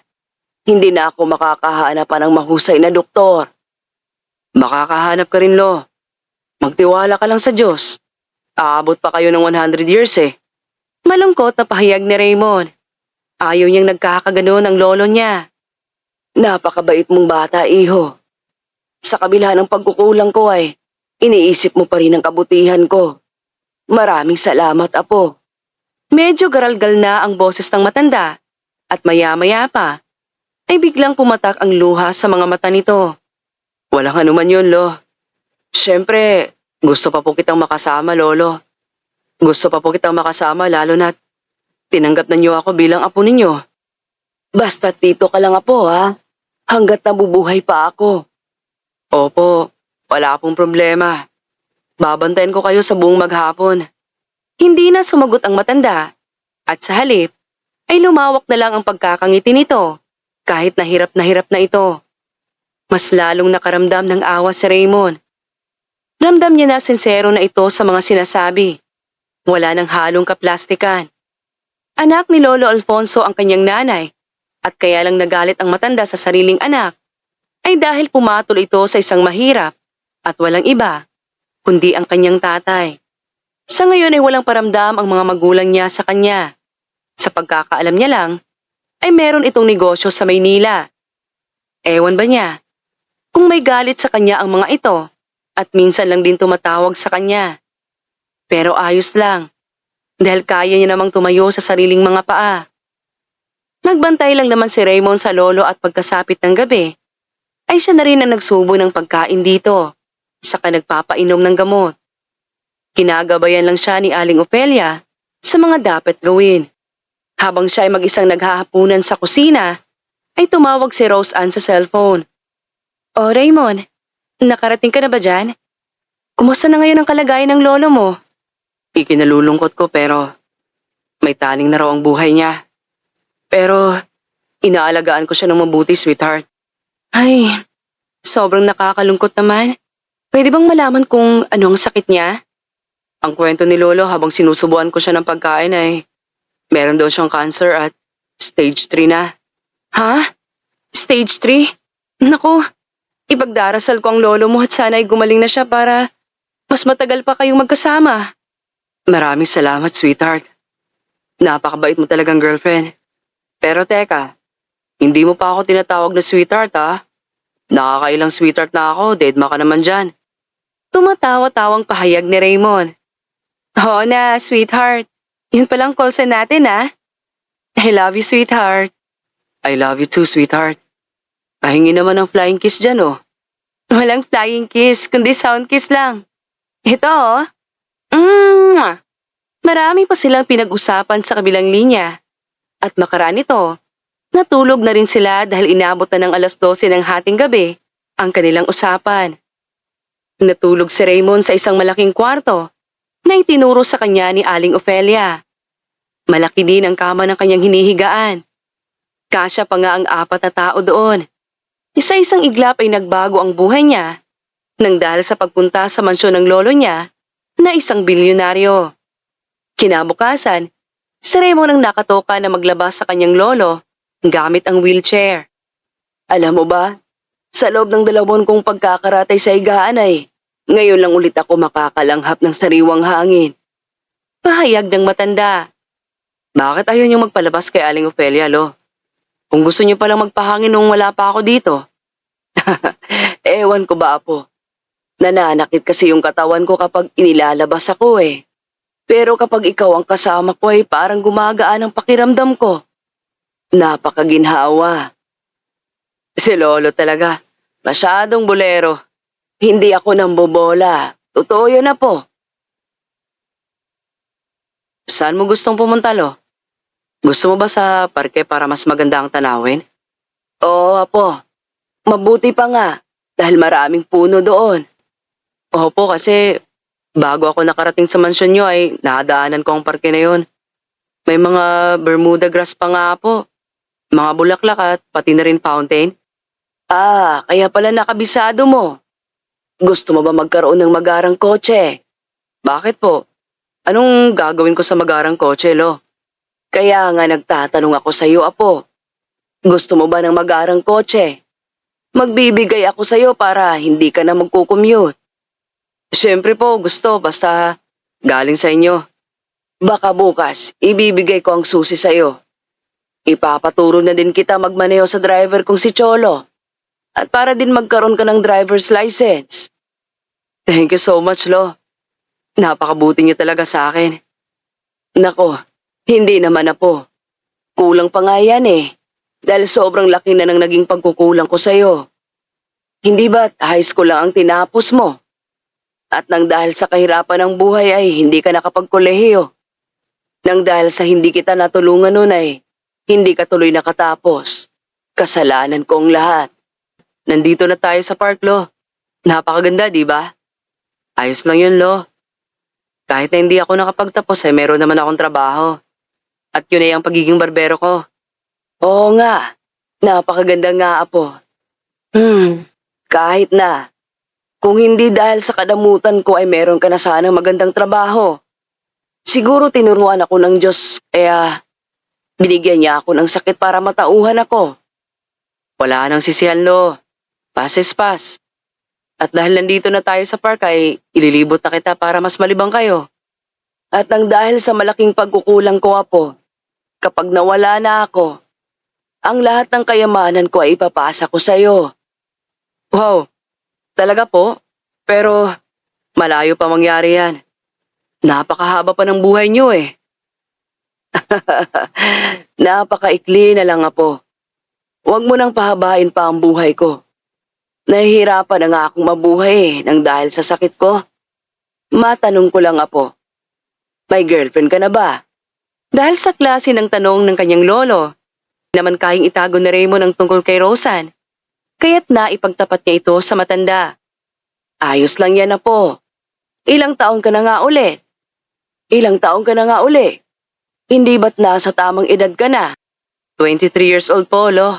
hindi na ako makakahanap pa ng mahusay na doktor. Makakahanap ka rin, Lo. Magtiwala ka lang sa Diyos. Aabot pa kayo ng 100 years eh. Malungkot na pahayag ni Raymond. Ayaw niyang nagkakaganon ang lolo niya. Napakabait mong bata, iho. Sa kabila ng pagkukulang ko ay iniisip mo pa rin ang kabutihan ko. Maraming salamat, Apo. Medyo garalgal na ang boses ng matanda at maya-maya pa ay biglang pumatak ang luha sa mga mata nito. Walang anuman yun, Lo. Siyempre, gusto pa po kitang makasama, Lolo. Gusto pa po kitang makasama lalo na't tinanggap na niyo ako bilang apo ninyo. Basta dito ka lang, Apo, ha? Hanggat nabubuhay pa ako. Opo, wala pong problema. Babantayan ko kayo sa buong maghapon. Hindi na sumagot ang matanda at sa halip ay lumawak na lang ang pagkakangiti nito kahit na hirap na ito. Mas lalong nakaramdam ng awa si Raymond. Ramdam niya na sincero na ito sa mga sinasabi. Wala nang halong kaplastikan. Anak ni Lolo Alfonso ang kanyang nanay at kaya lang nagalit ang matanda sa sariling anak ay dahil pumatol ito sa isang mahirap at walang iba kundi ang kanyang tatay. Sa ngayon ay walang paramdam ang mga magulang niya sa kanya. Sa pagkakaalam niya lang ay meron itong negosyo sa Maynila. Ewan ba niya kung may galit sa kanya ang mga ito at minsan lang din tumatawag sa kanya. Pero ayos lang dahil kaya niya namang tumayo sa sariling mga paa. Nagbantay lang naman si Raymond sa lolo at pagkasapit ng gabi ay siya na rin ang nagsubo ng pagkain dito saka nagpapainom ng gamot. Kinagabayan lang siya ni Aling Ofelia sa mga dapat gawin. Habang siya ay mag-isang naghahapunan sa kusina, ay tumawag si Rose Ann sa cellphone. O Raymond, nakarating ka na ba dyan? Kumusta na ngayon ang kalagayan ng lolo mo? Ikinalulungkot ko pero may taning na raw ang buhay niya. Pero inaalagaan ko siya ng mabuti, sweetheart. Ay, sobrang nakakalungkot naman. Pwede bang malaman kung ano ang sakit niya? Ang kwento ni Lolo habang sinusubuan ko siya ng pagkain ay meron daw siyang cancer at stage 3 na. Ha? Stage 3? Naku, ipagdarasal ko ang lolo mo at sana ay gumaling na siya para mas matagal pa kayong magkasama. Maraming salamat, sweetheart. Napakabait mo talagang girlfriend. Pero teka, hindi mo pa ako tinatawag na sweetheart, ha? Nakakailang sweetheart na ako, deadma ka naman dyan. Tumatawa-tawang pahayag ni Raymond. Oo na, sweetheart. Yun palang call sign natin, ha? I love you, sweetheart. I love you too, sweetheart. Pahingi naman ng flying kiss dyan, oh. Walang flying kiss, kundi sound kiss lang. Ito, oh. Marami pa silang pinag-usapan sa kabilang linya. At makaraan ito, natulog na rin sila dahil inabot na ng 12:00 ng hating gabi ang kanilang usapan. Natulog si Raymond sa isang malaking kwarto na itinuro sa kanya ni Aling Ofelia. Malaki din ang kama ng kanyang hinihigaan. Kasya pa nga ang 4 na tao doon. Isa-isang iglap ay nagbago ang buhay niya nang dahil sa pagpunta sa mansyon ng lolo niya na isang bilyonaryo. Kinabukasan, si Raymond ang nakatoka na maglabas sa kanyang lolo gamit ang wheelchair. Alam mo ba, Sa loob ng 2 kong pagkakaratay sa higaan ay, ngayon lang ulit ako makakalanghap ng sariwang hangin. Pahayag ng matanda. Bakit ayaw niyong magpalabas kay Aling Ofelia, Lo? Kung gusto niyo palang magpahangin nung wala pa ako dito. Ewan ko ba, Apo? Nananakit kasi yung katawan ko kapag inilalabas ako eh. Pero kapag ikaw ang kasama ko ay parang gumagaan ang pakiramdam ko. Napakaginhawa. Si Lolo talaga. Masyadong bolero. Hindi ako nambobola. Totoo yun, Apo. Saan mo gustong pumunta, Lo? Gusto mo ba sa parke para mas maganda ang tanawin? Oo, Apo. Mabuti pa nga dahil maraming puno doon. Opo, kasi bago ako nakarating sa mansyon niyo ay nadaanan ko ang parke na yun. May mga Bermuda grass pa nga po. Mga bulaklak at pati na rin fountain. Ah, kaya pala nakabisado mo. Gusto mo ba magkaroon ng magarang kotse? Bakit po? Anong gagawin ko sa magarang kotse, Lo? Kaya nga nagtatanong ako sa iyo, Apo. Gusto mo ba ng magarang kotse? Magbibigay ako sa iyo para hindi ka na magkukommute. Siyempre po, gusto. Basta galing sa inyo. Baka bukas, ibibigay ko ang susi sa iyo. Ipapaturo na din kita magmaneho sa driver kong si Cholo. At para din magkaroon ka ng driver's license. Thank you so much, Lo. Napakabuti niyo talaga sa akin. Nako, hindi naman na po. Kulang pa nga yan eh. Dahil sobrang laki na ng naging pagkukulang ko sa'yo. Hindi ba't high school lang ang tinapos mo? At nang dahil sa kahirapan ng buhay ay hindi ka nakapagkolehiyo. Nang dahil sa hindi kita natulungan nun ay hindi ka tuloy nakatapos. Kasalanan ko ang lahat. Nandito na tayo sa park, Lo. Napakaganda, di ba? Ayos lang yun, Lo. Kahit na hindi ako nakapagtapos ay meron naman akong trabaho. At yun ay ang pagiging barbero ko. Oo nga, napakaganda nga, Apo. Kahit na. Kung hindi dahil sa kadamutan ko ay meron ka na sana magandang trabaho. Siguro tinuruan ako ng Diyos kaya binigyan niya ako ng sakit para matauhan ako. Wala nang sisihan, Lo. Pass is pass. At dahil nandito na tayo sa park ay ililibot na kita para mas malibang kayo. At nang dahil sa malaking pagkukulang ko, Apo, kapag nawala na ako, ang lahat ng kayamanan ko ay ipapasa ko sa iyo. Wow, talaga po? Pero malayo pa mangyari yan. Napakahaba pa ng buhay niyo eh. Napakaikli na lang, Apo. Huwag mo nang pahabain pa ang buhay ko. Nahihirapan na nga akong mabuhay nang dahil sa sakit ko. Matanong ko lang, Apo. May girlfriend ka na ba? Dahil sa klase ng tanong ng kanyang lolo, naman kahing itago ni Raymond ang tungkol kay Rosan, kaya't naipagtapat niya ito sa matanda. Ayos lang yan, Apo. Ilang taon ka na nga uli? Ilang taon ka na nga uli? Hindi ba't nasa tamang edad ka na? 23 years old po, Lo.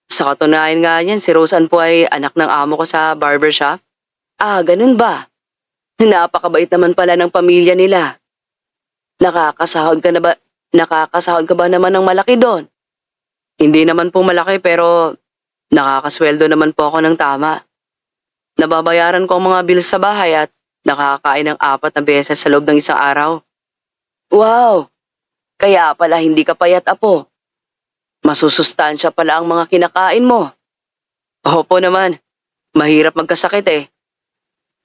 Sa katunayan nga niyan, si Rosan po ay anak ng amo ko sa barbershop. Ah, ganun ba? Napakabait naman pala ng pamilya nila. Nakakasahod ka ba naman ng malaki doon? Hindi naman po malaki pero nakakasweldo naman po ako ng tama. Nababayaran ko ang mga bills sa bahay at nakakain ng 4 na beses sa loob ng isang araw. Wow! Kaya pala hindi ka payat, Apo. Masusustansya pala ang mga kinakain mo. Opo naman, mahirap magkasakit eh.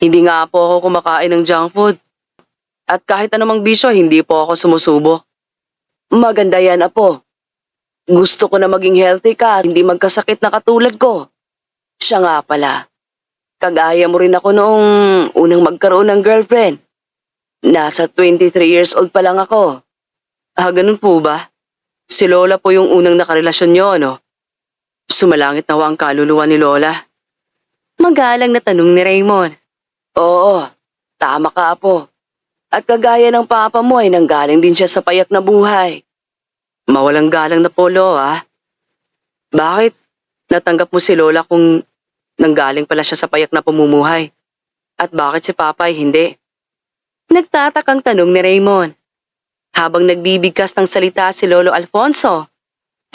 Hindi nga po ako kumakain ng junk food. At kahit anumang bisyo, hindi po ako sumusubok. Maganda yan, Apo. Gusto ko na maging healthy ka at hindi magkasakit na katulad ko. Siya nga pala. Kagaya mo rin ako noong unang magkaroon ng girlfriend. Nasa 23 years old pa lang ako. Ah, ganun po ba? Si Lola po yung unang nakarelasyon niyo, ano? Sumalangit na ho ang kaluluwa ni Lola. Magalang na tanong ni Raymond. Oo, tama ka, Apo. At kagaya ng papa mo ay nanggaling din siya sa payak na buhay. Mawalang galang na po, Lo, ah. Bakit natanggap mo si Lola kung nanggaling pala siya sa payak na pamumuhay? At bakit si Papa ay hindi? Nagtatakang tanong ni Raymond. Habang nagbibigkas ng salita si Lolo Alfonso,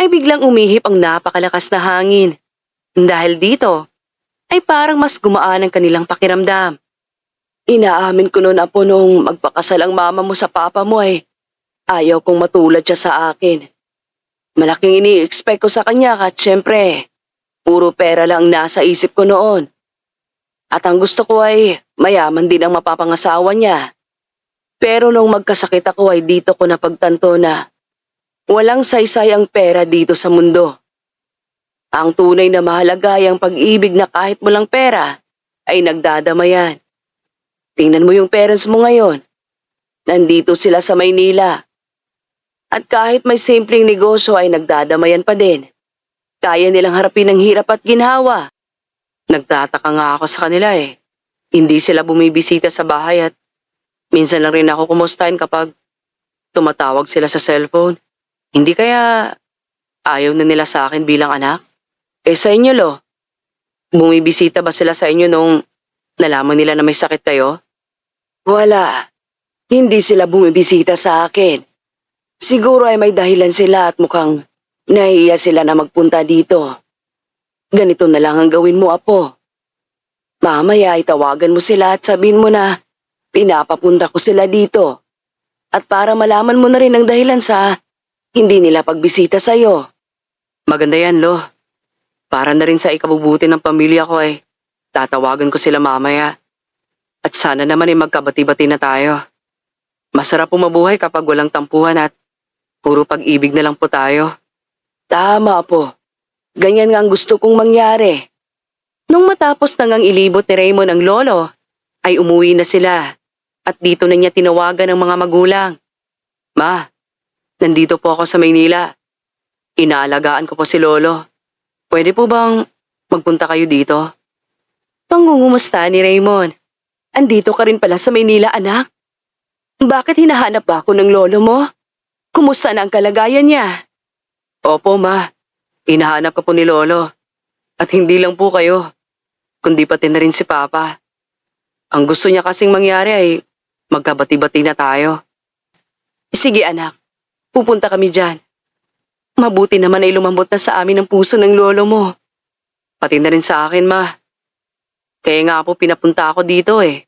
ay biglang umihip ang napakalakas na hangin. Dahil dito, ay parang mas gumaan ang kanilang pakiramdam. Inaamin ko noon, Apo, nung magpakasal ang mama mo sa papa mo ay ayaw kong matulad siya sa akin. Malaking ini-expect ko sa kanya at syempre, puro pera lang ang nasa isip ko noon. At ang gusto ko ay mayaman din ang mapapangasawa niya. Pero nung magkasakit ako ay dito ko napagtanto na walang saysay ang pera dito sa mundo. Ang tunay na mahalaga ay ang pag-ibig na kahit walang pera ay nagdadamayan. Tingnan mo yung parents mo ngayon. Nandito sila sa Maynila. At kahit may simpleng negosyo ay nagdadamayan pa din. Kaya nilang harapin ang hirap at ginhawa. Nagtataka nga ako sa kanila eh. Hindi sila bumibisita sa bahay at minsan lang rin ako kumustahin kapag tumatawag sila sa cellphone. Hindi kaya ayaw na nila sa akin bilang anak? Eh sa inyo lo, bumibisita ba sila sa inyo nung nalaman nila na may sakit kayo? Wala. Hindi sila bumibisita sa akin. Siguro ay may dahilan sila at mukhang nahiya sila na magpunta dito. Ganito na lang ang gawin mo, Apo. Mamaya ay tawagan mo sila at sabihin mo na pinapapunta ko sila dito. At para malaman mo na rin ang dahilan sa hindi nila pagbisita sa'yo. Maganda yan, Lo. Para na rin sa ikabubuti ng pamilya ko ay tatawagan ko sila mamaya. At sana naman ay magkabati-bati na tayo. Masarap po mabuhay kapag walang tampuhan at puro pag-ibig na lang po tayo. Tama po. Ganyan nga ang gusto kong mangyari. Nung matapos nang ilibot ni Raymond ang lolo, ay umuwi na sila. At dito na niya tinawagan ang mga magulang. Ma, nandito po ako sa Maynila. Inaalagaan ko po si Lolo. Pwede po bang magpunta kayo dito? Pangungumusta ni Raymond. Andito ka rin pala sa Maynila, anak. Bakit hinahanap ba ako ng lolo mo? Kumusta na ang kalagayan niya? Opo, Ma. Hinahanap ka po ni Lolo. At hindi lang po kayo, kundi pati na rin si Papa. Ang gusto niya kasing mangyari ay magkabati-bati na tayo. Sige anak, pupunta kami dyan. Mabuti naman ay lumambot na sa amin ang puso ng lolo mo. Pati na rin sa akin, Ma. Kaya nga po pinapunta ako dito eh.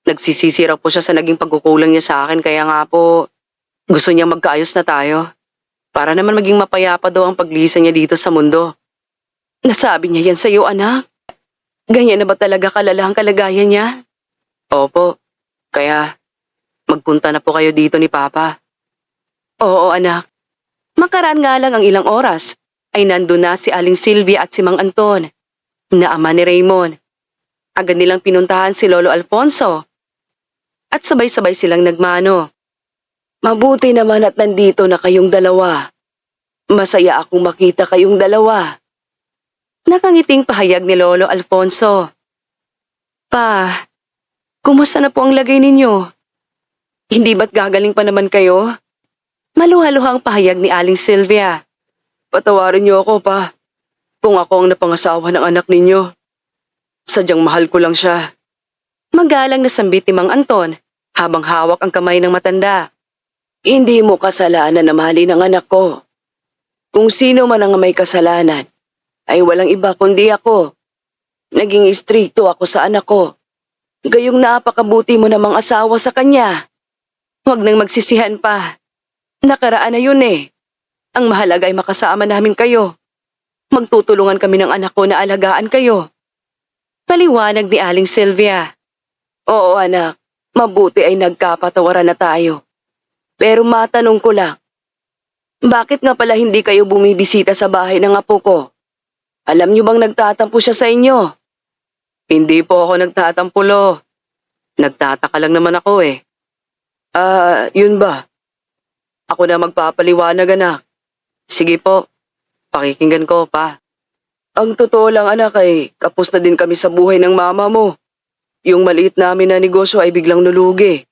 Nagsisisi raw po siya sa naging pagkukulang niya sa akin kaya nga po gusto niya magkaayos na tayo. Para naman maging mapayapa daw ang paglisan niya dito sa mundo. Nasabi niya yan sa iyo, anak? Ganyan na ba talaga kalala ang kalagayan niya? Opo. Kaya magpunta na po kayo dito ni Papa. Oo, anak. Makaraan nga lang ang ilang oras ay nandun na si Aling Sylvia at si Mang Anton, na ama ni Raymond. Agad nilang pinuntahan si Lolo Alfonso at sabay-sabay silang nagmano. Mabuti naman at nandito na kayong dalawa. Masaya akong makita kayong dalawa. Nakangiting pahayag ni Lolo Alfonso. Pa, kumusta na po ang lagay ninyo? Hindi ba't gagaling pa naman kayo? Maluhaluhang pahayag ni Aling Sylvia. Patawarin niyo ako, Pa. Kung ako ang napangasawa ng anak ninyo. Sadyang mahal ko lang siya. Magalang na sambit ni Mang Anton habang hawak ang kamay ng matanda. Hindi mo kasalanan na mahalin ang anak ko. Kung sino man ang may kasalanan, ay walang iba kundi ako. Naging istrikto ako sa anak ko. Gayong napakabuti mo namang asawa sa kanya. Huwag nang magsisihan pa. Nakaraan na yun eh. Ang mahalaga ay makasama namin kayo. Magtutulungan kami ng anak ko na alagaan kayo. Paliwanag ni Aling Sylvia. Oo anak, mabuti ay nagkapatawaran na tayo. Pero matanong ko lang, bakit nga pala hindi kayo bumibisita sa bahay ng apo ko? Alam niyo bang nagtatampo siya sa inyo? Hindi po ako nagtatampo, Lo. Nagtataka lang naman ako eh. Yun ba? Ako na magpapaliwanag, anak. Sige po, pakikinggan ko, Pa. Ang totoo lang, anak, ay kapos na din kami sa buhay ng mama mo. Yung maliit namin na negosyo ay biglang nulugi.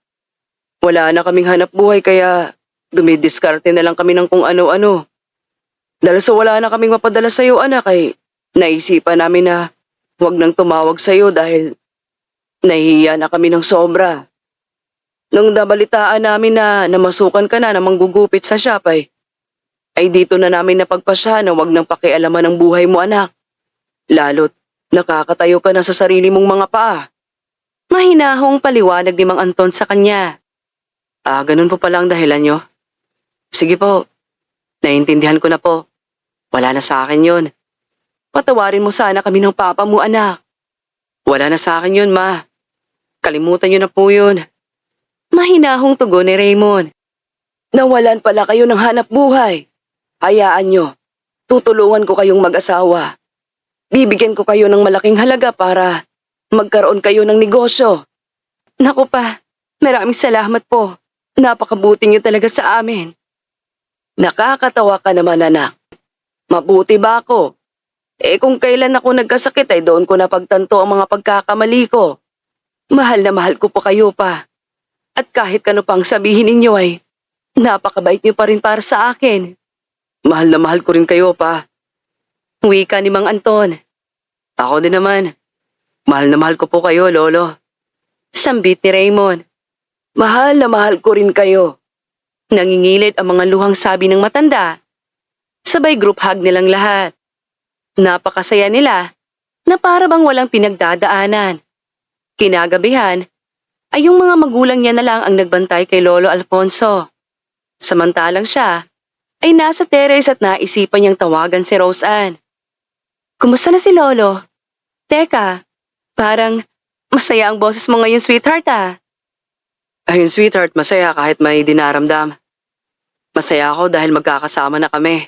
Wala na kaming hanap buhay kaya dumidiskarte na lang kami ng kung ano-ano. Dahil sa wala na kaming mapadala sa iyo, anak, ay naisipan namin na huwag nang tumawag sa iyo dahil nahihiya na kami ng sobra. Nung nabalitaan namin na namasukan ka na manggugupit sa shop ay dito na namin napagpasya na huwag nang pakialaman ang buhay mo, anak. Lalo't nakakatayo ka na sa sarili mong mga paa. Mahinahong paliwanag ni Mang Anton sa kanya. Ganun po pala ang dahilan nyo. Sige po, naiintindihan ko na po. Wala na sa akin yun. Patawarin mo sana kami ng papa mo, anak. Wala na sa akin yun, ma. Kalimutan nyo na po yun. Mahinahong tugon ni Raymond. Nawalan pala kayo ng hanap buhay. Hayaan nyo. Tutulungan ko kayong mag-asawa. Bibigyan ko kayo ng malaking halaga para magkaroon kayo ng negosyo. Naku pa, maraming salamat po. Napakabuti niyo talaga sa amin. Nakakatawa ka naman, anak. Mabuti ba ako? Kung kailan ako nagkasakit ay doon ko napagtanto ang mga pagkakamali ko. Mahal na mahal ko po kayo pa. At kahit kano pang sabihin ninyo ay, napakabait niyo pa rin para sa akin. Mahal na mahal ko rin kayo pa. Wika ni Mang Anton. Ako din naman. Mahal na mahal ko po kayo, Lolo. Sambit ni Raymond. Mahal na mahal ko rin kayo. Nangingilid ang mga luhang sabi ng matanda. Sabay group hug nilang lahat. Napakasaya nila na para bang walang pinagdadaanan. Kinagabihan ay yung mga magulang niya na lang ang nagbantay kay Lolo Alfonso. Samantalang siya ay nasa terrace at naisipan niyang tawagan si Roseanne. Kumusta na si Lolo? Teka, parang masaya ang boses mo ngayon, sweetheart ah. Ayun, sweetheart, masaya kahit may dinaramdam. Masaya ako dahil magkakasama na kami.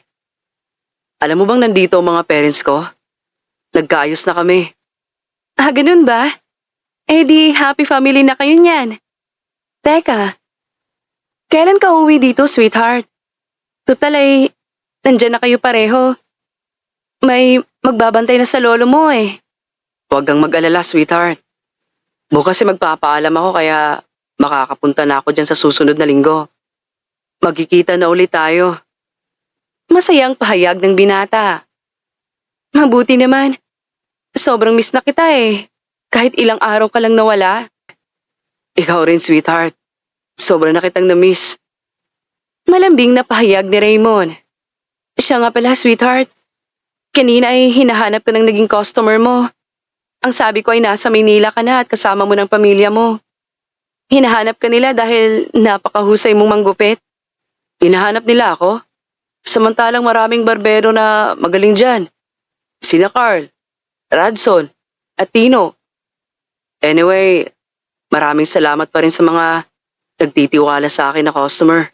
Alam mo bang nandito ang mga parents ko? Nagkaayos na kami. Ganun ba? Di happy family na kayo niyan. Teka, kailan ka uwi dito, sweetheart? Tutal ay, nandyan na kayo pareho. May magbabantay na sa lolo mo eh. Huwag kang mag-alala, sweetheart. Bukas magpapaalam ako kaya makakapunta na ako dyan sa susunod na linggo. Magkikita na ulit tayo. Masayang pahayag ng binata. Mabuti naman. Sobrang miss na kita eh. Kahit ilang araw ka lang nawala. Ikaw rin, sweetheart. Sobra na kitang na-miss. Malambing na pahayag ni Raymond. Siya nga pala, sweetheart. Kanina ay hinahanap ko ng naging customer mo. Ang sabi ko ay nasa Maynila ka na at kasama mo ng pamilya mo. Hinahanap ka nila dahil napakahusay mong manggupit. Hinahanap nila ako? Samantalang maraming barbero na magaling dyan. Sina Carl, Radson, at Tino. Anyway, maraming salamat pa rin sa mga nagtitiwala sa akin na customer.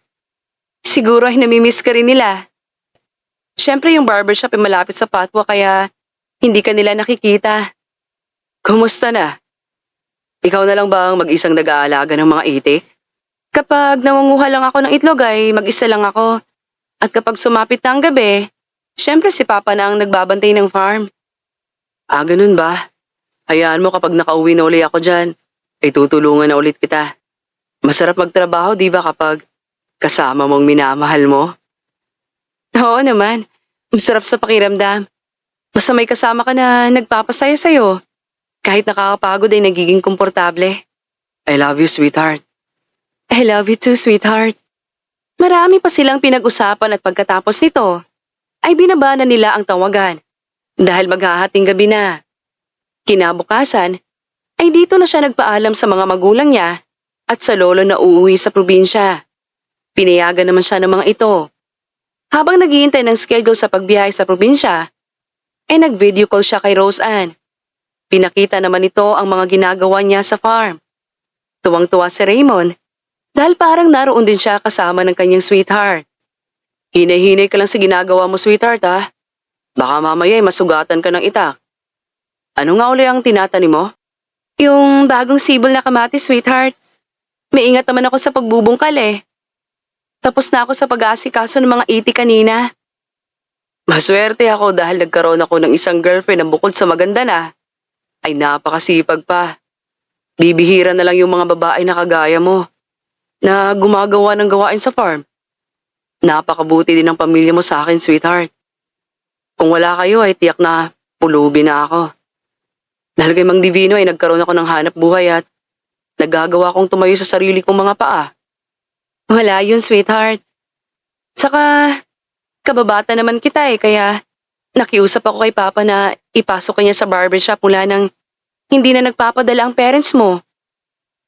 Siguro ay namimiss ka rin nila. Siyempre yung barbershop ay malapit sa Patwa kaya hindi ka nila nakikita. Kumusta na? Ikaw na lang ba ang mag-isang nag-aalaga ng mga itik? Kapag nawanguha lang ako ng itlog ay mag-isa lang ako. At kapag sumapit na ang gabi, siyempre si Papa na ang nagbabantay ng farm. Ganun ba? Hayaan mo kapag nakauwi na uli ako dyan, ay tutulungan na ulit kita. Masarap magtrabaho, di ba, kapag kasama mong minamahal mo? Oo naman, masarap sa pakiramdam. Basta may kasama ka na nagpapasaya sa'yo. Kahit nakakapagod ay nagiging komportable. I love you, sweetheart. I love you too, sweetheart. Marami pa silang pinag-usapan at pagkatapos nito, ay binaba na nila ang tawagan dahil maghahating gabi na. Kinabukasan, ay dito na siya nagpaalam sa mga magulang niya at sa lolo na uuwi sa probinsya. Pinayagan naman siya ng mga ito. Habang naghihintay ng schedule sa pagbiyahe sa probinsya, ay nag-video call siya kay Roseanne. Pinakita naman ito ang mga ginagawa niya sa farm. Tuwang-tuwa si Raymond dahil parang naroon din siya kasama ng kanyang sweetheart. Hinay-hinay ka lang sa ginagawa mo, sweetheart ha. Baka mamaya ay masugatan ka ng itak. Ano nga uli ang tinatanim mo? Yung bagong sibol na kamatis, sweetheart. May ingat naman ako sa pagbubungkal eh. Tapos na ako sa pag-aasikaso ng mga iti kanina. Maswerte ako dahil nagkaroon ako ng isang girlfriend na bukod sa maganda na, ay napakasipag pa. Bibihira na lang yung mga babae na kagaya mo, na gumagawa ng gawain sa farm. Napakabuti din ng pamilya mo sa akin, sweetheart. Kung wala kayo ay tiyak na pulubi na ako. Dahil kay Mang Divino ay nagkaroon ako ng hanap buhay at nagagawa kong tumayo sa sarili kong mga paa. Wala yun, sweetheart. Saka, kababata naman kita eh, kaya Nakiusap ako kay Papa na ipasok kanya sa barbershop mula nang hindi na nagpapadala ang parents mo.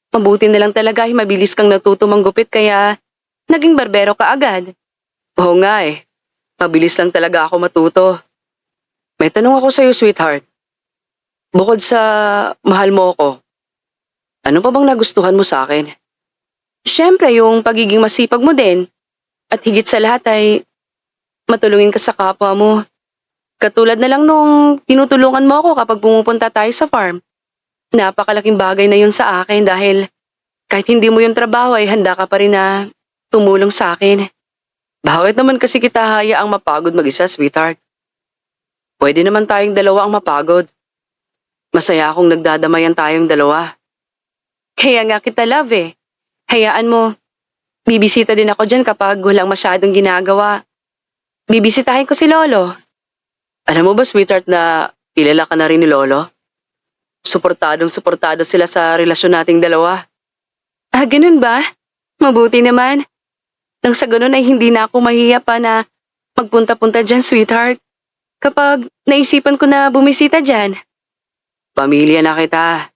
Mabuti na lang talaga ay mabilis kang natuto manggupit kaya naging barbero ka agad. Oo nga eh. Mabilis lang talaga ako matuto. May tanong ako sa'yo, sweetheart. Bukod sa mahal mo ako, ano pa bang nagustuhan mo sa akin? Siyempre yung pagiging masipag mo din at higit sa lahat ay matulungin ka sa kapwa mo. Katulad na lang nung tinutulungan mo ako kapag pumupunta tayo sa farm. Napakalaking bagay na yun sa akin dahil kahit hindi mo yung trabaho ay handa ka pa rin na tumulong sa akin. Bakit naman kasi kita hayaang mapagod mag-isa, sweetheart? Pwede naman tayong dalawa ang mapagod. Masaya akong nagdadamayan tayong dalawa. Kaya nga kita love eh. Hayaan mo, bibisita din ako dyan kapag walang masyadong ginagawa. Bibisitahin ko si Lolo. Alam mo ba, sweetheart, na kilala ka na rin ni Lolo? Suportadong-suportado sila sa relasyon nating dalawa. Ah, ganun ba? Mabuti naman. Nang sa ganun ay hindi na ako mahiya pa na magpunta-punta dyan, sweetheart. Kapag naisipan ko na bumisita dyan. Pamilya na kita.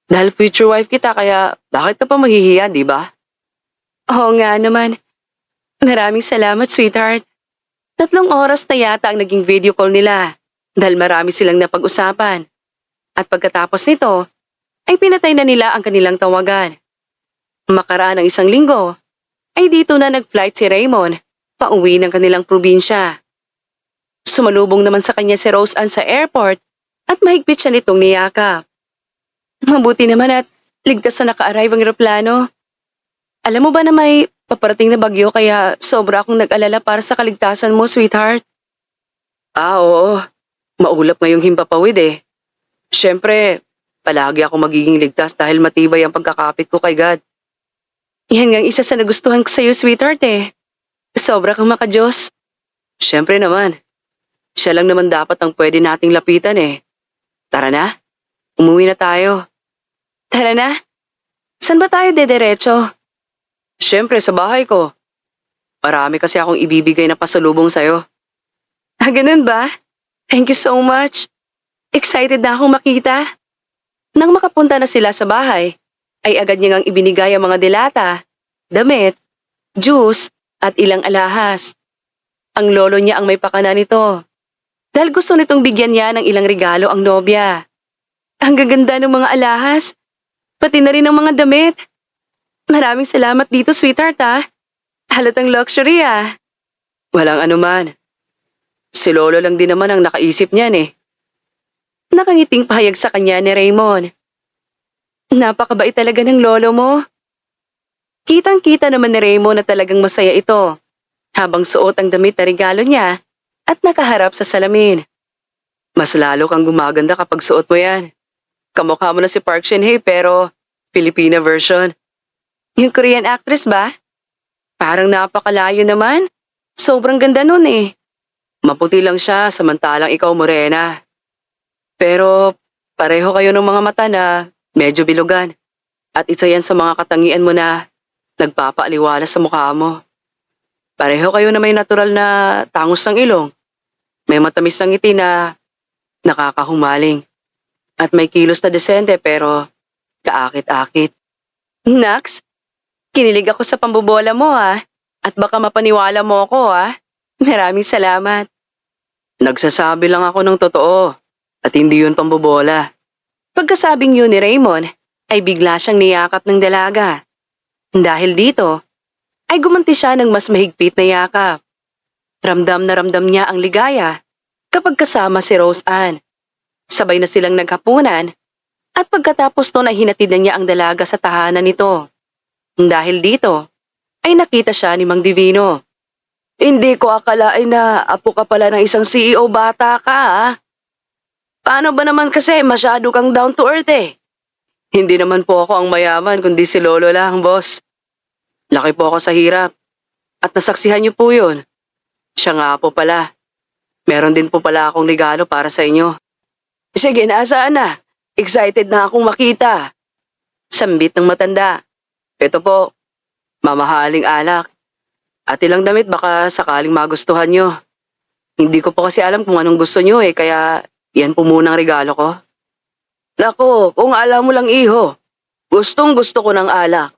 Dahil future wife kita, kaya bakit ka pa mahihiya, di ba? Oo nga naman. Maraming salamat, sweetheart. 3 oras na yata ang naging video call nila dahil marami silang napag-usapan. At pagkatapos nito, ay pinatay na nila ang kanilang tawagan. Makaraan ng 1 linggo, ay dito na nag-flight si Raymond pauwi ng kanilang probinsya. Sumalubong naman sa kanya si Rose Ann sa airport at mahigpit siya nitong niyakap. Mabuti naman at ligtas na naka-arrive ang eroplano. Alam mo ba na may paparating na bagyo kaya sobra akong nag-alala para sa kaligtasan mo, sweetheart? Ah, oo. Maulap ngayong himpapawid eh. Siyempre, palagi ako magiging ligtas dahil matibay ang pagkakapit ko kay God. Yan nga ang isa sa nagustuhan ko sa iyo, sweetheart eh. Sobra kang makajos. Siyempre naman. Siya lang naman dapat ang pwede nating lapitan eh. Tara na, umuwi na tayo. Tara na. Saan ba tayo dederecho? Siyempre sa bahay ko. Marami kasi akong ibibigay na pasalubong sa'yo. Ah, ganun ba? Thank you so much. Excited na akong makita. Nang makapunta na sila sa bahay, ay agad niya ngang ibinigay ang mga delata, damit, juice, at ilang alahas. Ang lolo niya ang may pakana nito. Dahil gusto nitong bigyan niya ng ilang regalo ang nobya. Ang gaganda ng mga alahas, pati na rin ng mga damit. Maraming salamat dito, sweetheart ah. Halatang luxury ah. Walang anuman. Si Lolo lang din naman ang nakaisip niyan eh. Nakangiting pahayag sa kanya ni Raymond. Napakabait talaga ng lolo mo. Kitang-kita naman ni Raymond na talagang masaya ito habang suot ang damit na regalo niya at nakaharap sa salamin. Mas lalo kang gumaganda kapag suot mo yan. Kamukha mo na si Park Shin-hye pero Filipina version. Yung Korean actress ba? Parang napakalayo naman. Sobrang ganda nun eh. Maputi lang siya samantalang ikaw morena. Pero pareho kayo ng mga mata na medyo bilugan. At isa yan sa mga katangian mo na nagpapaaliwala sa mukha mo. Pareho kayo na may natural na tangos ng ilong. May matamis na ngiti na nakakahumaling. At may kilos na desente pero kaakit-akit. Nax, kinilig ako sa pambobola mo ah. At baka mapaniwala mo ako ah. Maraming salamat. Nagsasabi lang ako ng totoo at hindi yun pambobola. Pagkasabing yun ni Raymond, ay bigla siyang niyakap ng dalaga. Dahil dito, ay gumanti siya ng mas mahigpit na yakap. Ramdam na ramdam niya ang ligaya kapag kasama si Rose Ann. Sabay na silang naghapunan at pagkatapos nun ay hinatid na niya ang dalaga sa tahanan nito. Dahil dito, ay nakita siya ni Mang Divino. Hindi ko akalain na apo ka pala ng isang CEO bata ka ah. Paano ba naman kasi masyado kang down to earth eh? Hindi naman po ako ang mayaman kundi si Lolo lang, boss. Laki po ako sa hirap. At nasaksihan niyo po yun. Siya nga po pala. Meron din po pala akong regalo para sa inyo. Sige, nasaan na? Excited na akong makita. Sambit ng matanda. Ito po, mamahaling alak. At ilang damit baka sakaling magustuhan niyo. Hindi ko po kasi alam kung anong gusto niyo kaya yan po muna ang regalo ko. Nako, kung alam mo lang iho, gustong gusto ko ng alak.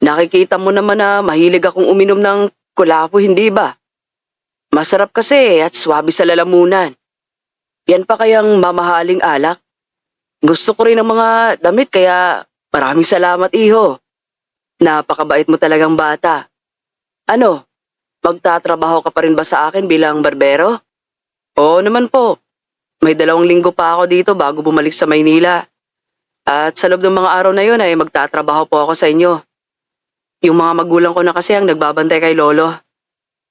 Nakikita mo naman na mahilig akong uminom ng kulapo, hindi ba? Masarap kasi at swabe sa lalamunan. Yan pa kayang mamahaling alak? Gusto ko rin ng mga damit kaya maraming salamat iho. Napakabait mo talagang bata. Ano, magtatrabaho ka pa rin ba sa akin bilang barbero? Oo naman po. May 2 linggo pa ako dito bago bumalik sa Maynila. At sa loob ng mga araw na yun ay magtatrabaho po ako sa inyo. Yung mga magulang ko na kasi ang nagbabantay kay Lolo.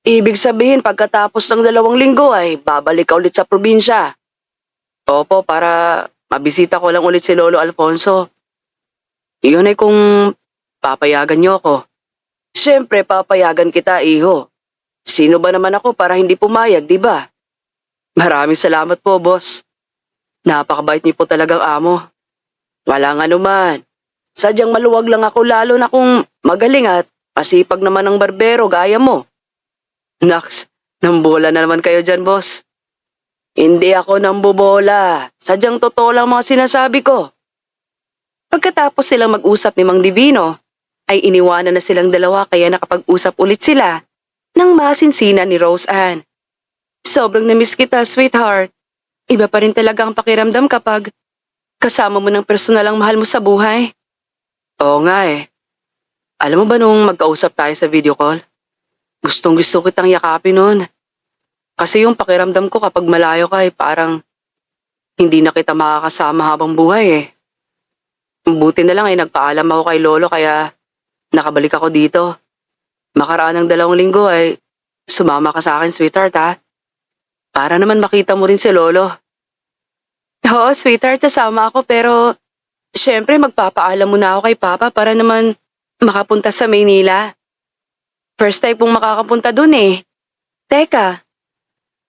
Ibig sabihin pagkatapos ng 2 linggo ay babalik ka ulit sa probinsya. Opo, para mabisita ko lang ulit si Lolo Alfonso. Iyon ay kung papayagan niyo ako. Siyempre papayagan kita, iho. Sino ba naman ako para hindi pumayag, di ba? Maraming salamat po, boss. Napakabait niyo po talagang amo. Walang anuman. Sadyang maluwag lang ako lalo na kung magaling at pasipag naman ng barbero gaya mo. Naks, nambola na naman kayo dyan, boss. Hindi ako nambobola. Sadyang totoo lang mga sinasabi ko. Pagkatapos silang mag-usap ni Mang Divino, ay iniwanan na silang dalawa kaya nakapag-usap ulit sila nang masinsinan ni Rose Ann. Sobrang namiss kita, sweetheart. Iba pa rin talaga ang pakiramdam kapag kasama mo ng personal ang mahal mo sa buhay. Oo nga Alam mo ba nung magkausap tayo sa video call? Gustong gusto kitang yakapin nun. Kasi yung pakiramdam ko kapag malayo ka parang hindi na kita makakasama habang buhay Buti na lang nagpaalam ako kay Lolo kaya nakabalik ako dito. Makaraan ng 2 linggo ay sumama ka sa akin, sweetheart ha. Para naman makita mo rin si Lolo. Oo, sweetheart, sasama ako pero syempre magpapaalam muna ako kay Papa para naman makapunta sa Maynila. First time pong makakapunta dun Teka,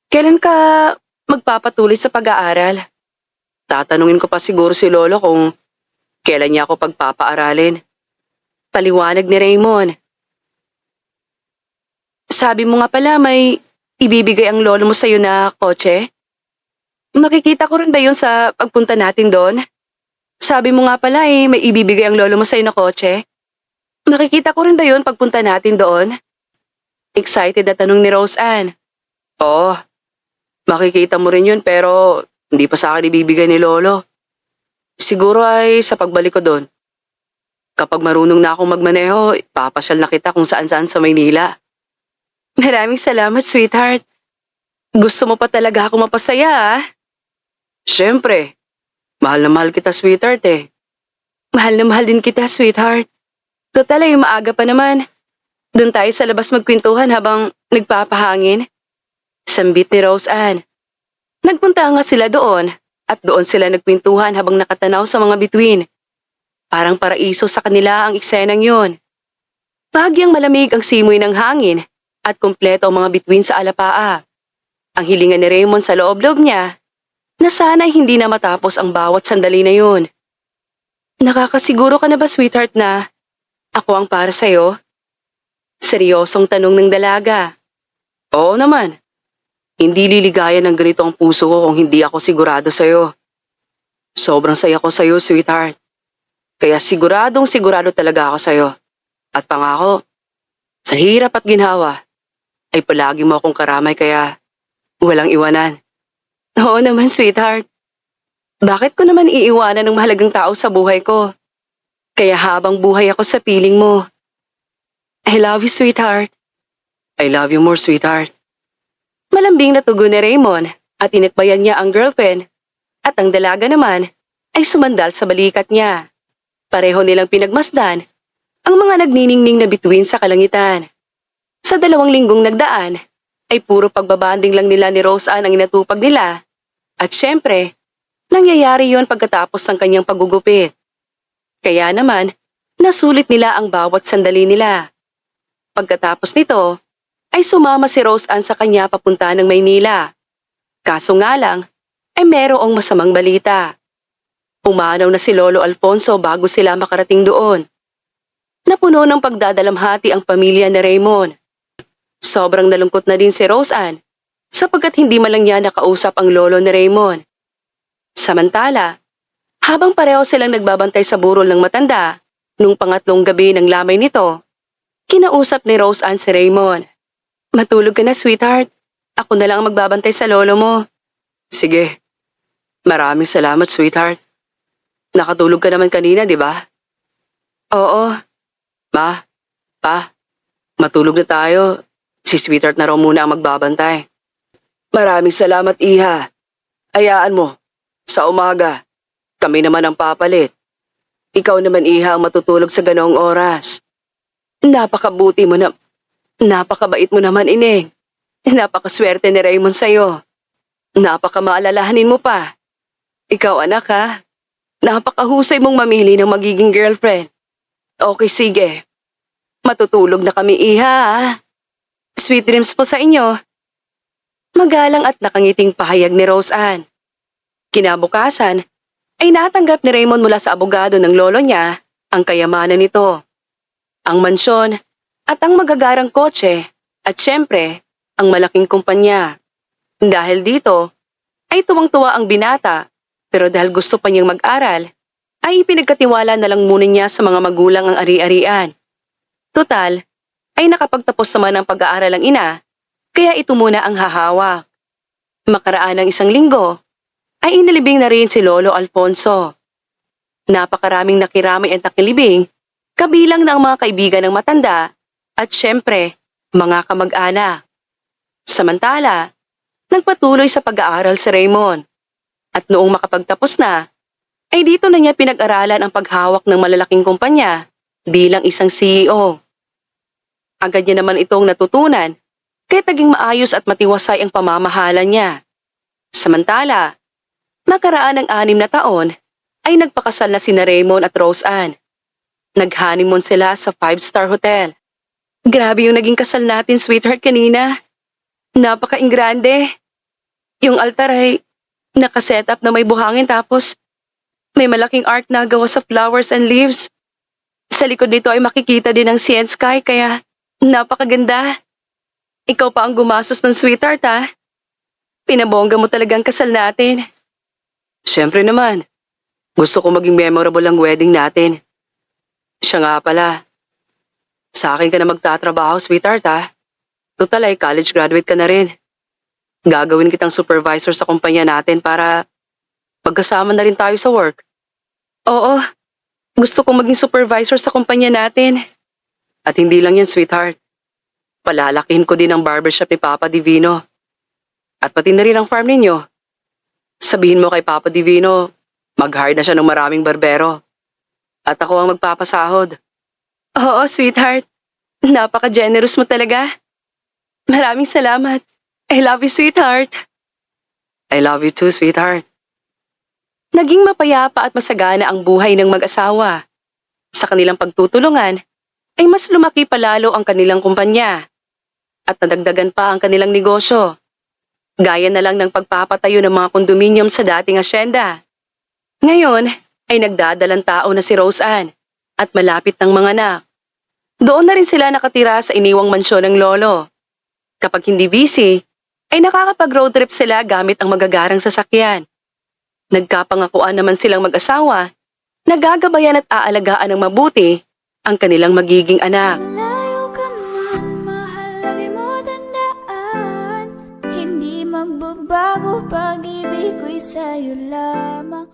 kailan ka magpapatuloy sa pag-aaral? Tatanungin ko pa siguro si Lolo kung kailan niya ako pagpapaaralin. Paliwanag ni Raymond. Sabi mo nga pala may ibibigay ang lolo mo sa'yo na kotse? Makikita ko rin ba yun sa pagpunta natin doon? Sabi mo nga pala may ibibigay ang lolo mo sa'yo na kotse? Makikita ko rin ba yun pagpunta natin doon? Excited na tanong ni Rose Ann. Oo, makikita mo rin yun pero hindi pa sa akin ibibigay ni Lolo. Siguro ay sa pagbalik ko doon. Kapag marunong na akong magmaneho, ipapasyal na kita kung saan-saan sa Maynila. Maraming salamat, sweetheart. Gusto mo pa talaga ako mapasaya Siyempre, mahal na mahal kita, sweetheart Mahal na mahal din kita, sweetheart. Total ay maaga pa naman. Doon tayo sa labas magkwentuhan habang nagpapahangin. Sambit ni Rose Ann. Nagpunta nga sila doon at doon sila nagkwentuhan habang nakatanaw sa mga bituin. Parang paraiso sa kanila ang eksenang yun. Bahagyang malamig ang simoy ng hangin at kumpleto ang mga bituin sa alapaa. Ang hilingan ni Raymond sa loob-loob niya na sana'y hindi na matapos ang bawat sandali na yun. Nakakasiguro ka na ba, sweetheart, na ako ang para sa'yo? Seryosong tanong ng dalaga. Oo naman. Hindi liligaya ng ganito ang puso ko kung hindi ako sigurado sa'yo. Sobrang saya ko sa'yo, sweetheart. Kaya siguradong sigurado talaga ako sa'yo. At pangako, sa hirap at ginhawa, ay palagi mo akong karamay kaya walang iwanan. Oo naman, sweetheart. Bakit ko naman iiwanan ng mahalagang tao sa buhay ko? Kaya habang buhay ako sa piling mo. I love you, sweetheart. I love you more, sweetheart. Malambing na tugon ni Raymond at inakbayan niya ang girlfriend at ang dalaga naman ay sumandal sa balikat niya. Pareho nilang pinagmasdan ang mga nagniningning na bituin sa kalangitan. Sa 2 linggong nagdaan ay puro pagbabanding lang nila ni Rose Ann ang inatupag nila at syempre, nangyayari yon pagkatapos ng kanyang paggugupit. Kaya naman, nasulit nila ang bawat sandali nila. Pagkatapos nito, ay sumama si Rose Ann sa kanya papunta ng Maynila. Kaso nga lang, ay merong masamang balita. Umanaw na si Lolo Alfonso bago sila makarating doon. Napuno ng pagdadalamhati ang pamilya ni Raymond. Sobrang nalungkot na din si Rose Ann sapagkat hindi man lang niya nakausap ang lolo ni Raymond. Samantala, habang pareho silang nagbabantay sa burol ng matanda, nung pangatlong gabi ng lamay nito, kinausap ni Rose Ann si Raymond. Matulog ka na, sweetheart. Ako na lang ang magbabantay sa lolo mo. Sige. Maraming salamat, sweetheart. Nakatulog ka naman kanina, di ba? Oo, Ma, pa, matulog na tayo. Si sweetheart na raw muna ang magbabantay. Maraming salamat, Iha. Hayaan mo, sa umaga, kami naman ang papalit. Ikaw naman, Iha, ang matutulog sa ganoong oras. napakabuti mo na, napakabait mo naman, Ineng. Napakaswerte ni Raymond sa'yo. Napakamaalalahanin mo pa. Ikaw, anak, ha? Napakahusay mong mamili ng magiging girlfriend. Okay, sige. Matutulog na kami, Iha, ha? Sweet dreams po sa inyo. Magalang at nakangiting pahayag ni Rose Ann. Kinabukasan, ay natanggap ni Raymond mula sa abogado ng lolo niya ang kayamanan nito, ang mansyon at ang magagarang kotse at syempre ang malaking kumpanya. Dahil dito, ay tuwang-tuwa ang binata pero dahil gusto pa niyang mag-aral, ay ipinagkatiwala na lang muna niya sa mga magulang ang ari-arian. Total, ay nakapagtapos naman ang pag-aaral ang ina, kaya ito muna ang hahawak. Makaraan ng isang linggo, ay inilibing na rin si Lolo Alfonso. Napakaraming nakiramay ang takilibing, kabilang na ang mga kaibigan ng matanda at syempre, mga kamag-anak. Samantala, nagpatuloy sa pag-aaral si Raymond at noong makapagtapos na, ay dito na niya pinag-aralan ang paghawak ng malalaking kumpanya bilang isang CEO. Agad niya naman itong natutunan kaya naging maayos at matiwasay ang pamamahala niya. Samantala, nakaraan ng 6 na taon ay nagpakasal na sina Raymond at Rose Ann. Nag-honeymoon sila sa 5-star hotel. Grabe yung naging kasal natin, sweetheart, kanina. Napaka-ingrande. Yung altar ay nakaset up na may buhangin tapos may malaking art na gawa sa flowers and leaves. Sa likod nito ay makikita din ang sea and sky kaya napakaganda. Ikaw pa ang gumastos ng sweetheart, ha? Pinabongga mo talagang kasal natin. Siyempre naman, gusto ko maging memorable ang wedding natin. Siya nga pala, sa akin ka na magtatrabaho, sweetheart, ha? Total ay college graduate ka na rin. Gagawin kitang supervisor sa kumpanya natin para magkasama na rin tayo sa work. Oo, gusto kong maging supervisor sa kumpanya natin. At hindi lang yan, sweetheart. Palalakihin ko din ang barbershop ni Papa Divino. At pati na rin ang farm ninyo. Sabihin mo kay Papa Divino, mag-hire na siya ng maraming barbero. At ako ang magpapasahod. Oo, sweetheart. Napaka-generous mo talaga. Maraming salamat. I love you, sweetheart. I love you too, sweetheart. Naging mapayapa at masagana ang buhay ng mag-asawa. Sa kanilang pagtutulungan, ay mas lumaki palalo ang kanilang kumpanya. At nadagdagan pa ang kanilang negosyo. Gaya na lang ng pagpapatayo ng mga kondominium sa dating asyenda. Ngayon ay nagdadalang tao na si Rose Ann at malapit ng mga anak. Doon na rin sila nakatira sa iniwang mansyon ng lolo. Kapag hindi busy, ay nakakapag-road trip sila gamit ang magagarang sasakyan. Nagkapangakuan naman silang mag-asawa na gagabayan at aalagaan ng mabuti ang kanilang magiging anak. Malayo ka man, mahal lagi mo tandaan. Hindi magbabago, pag-ibig ko'y sa'yo lamang.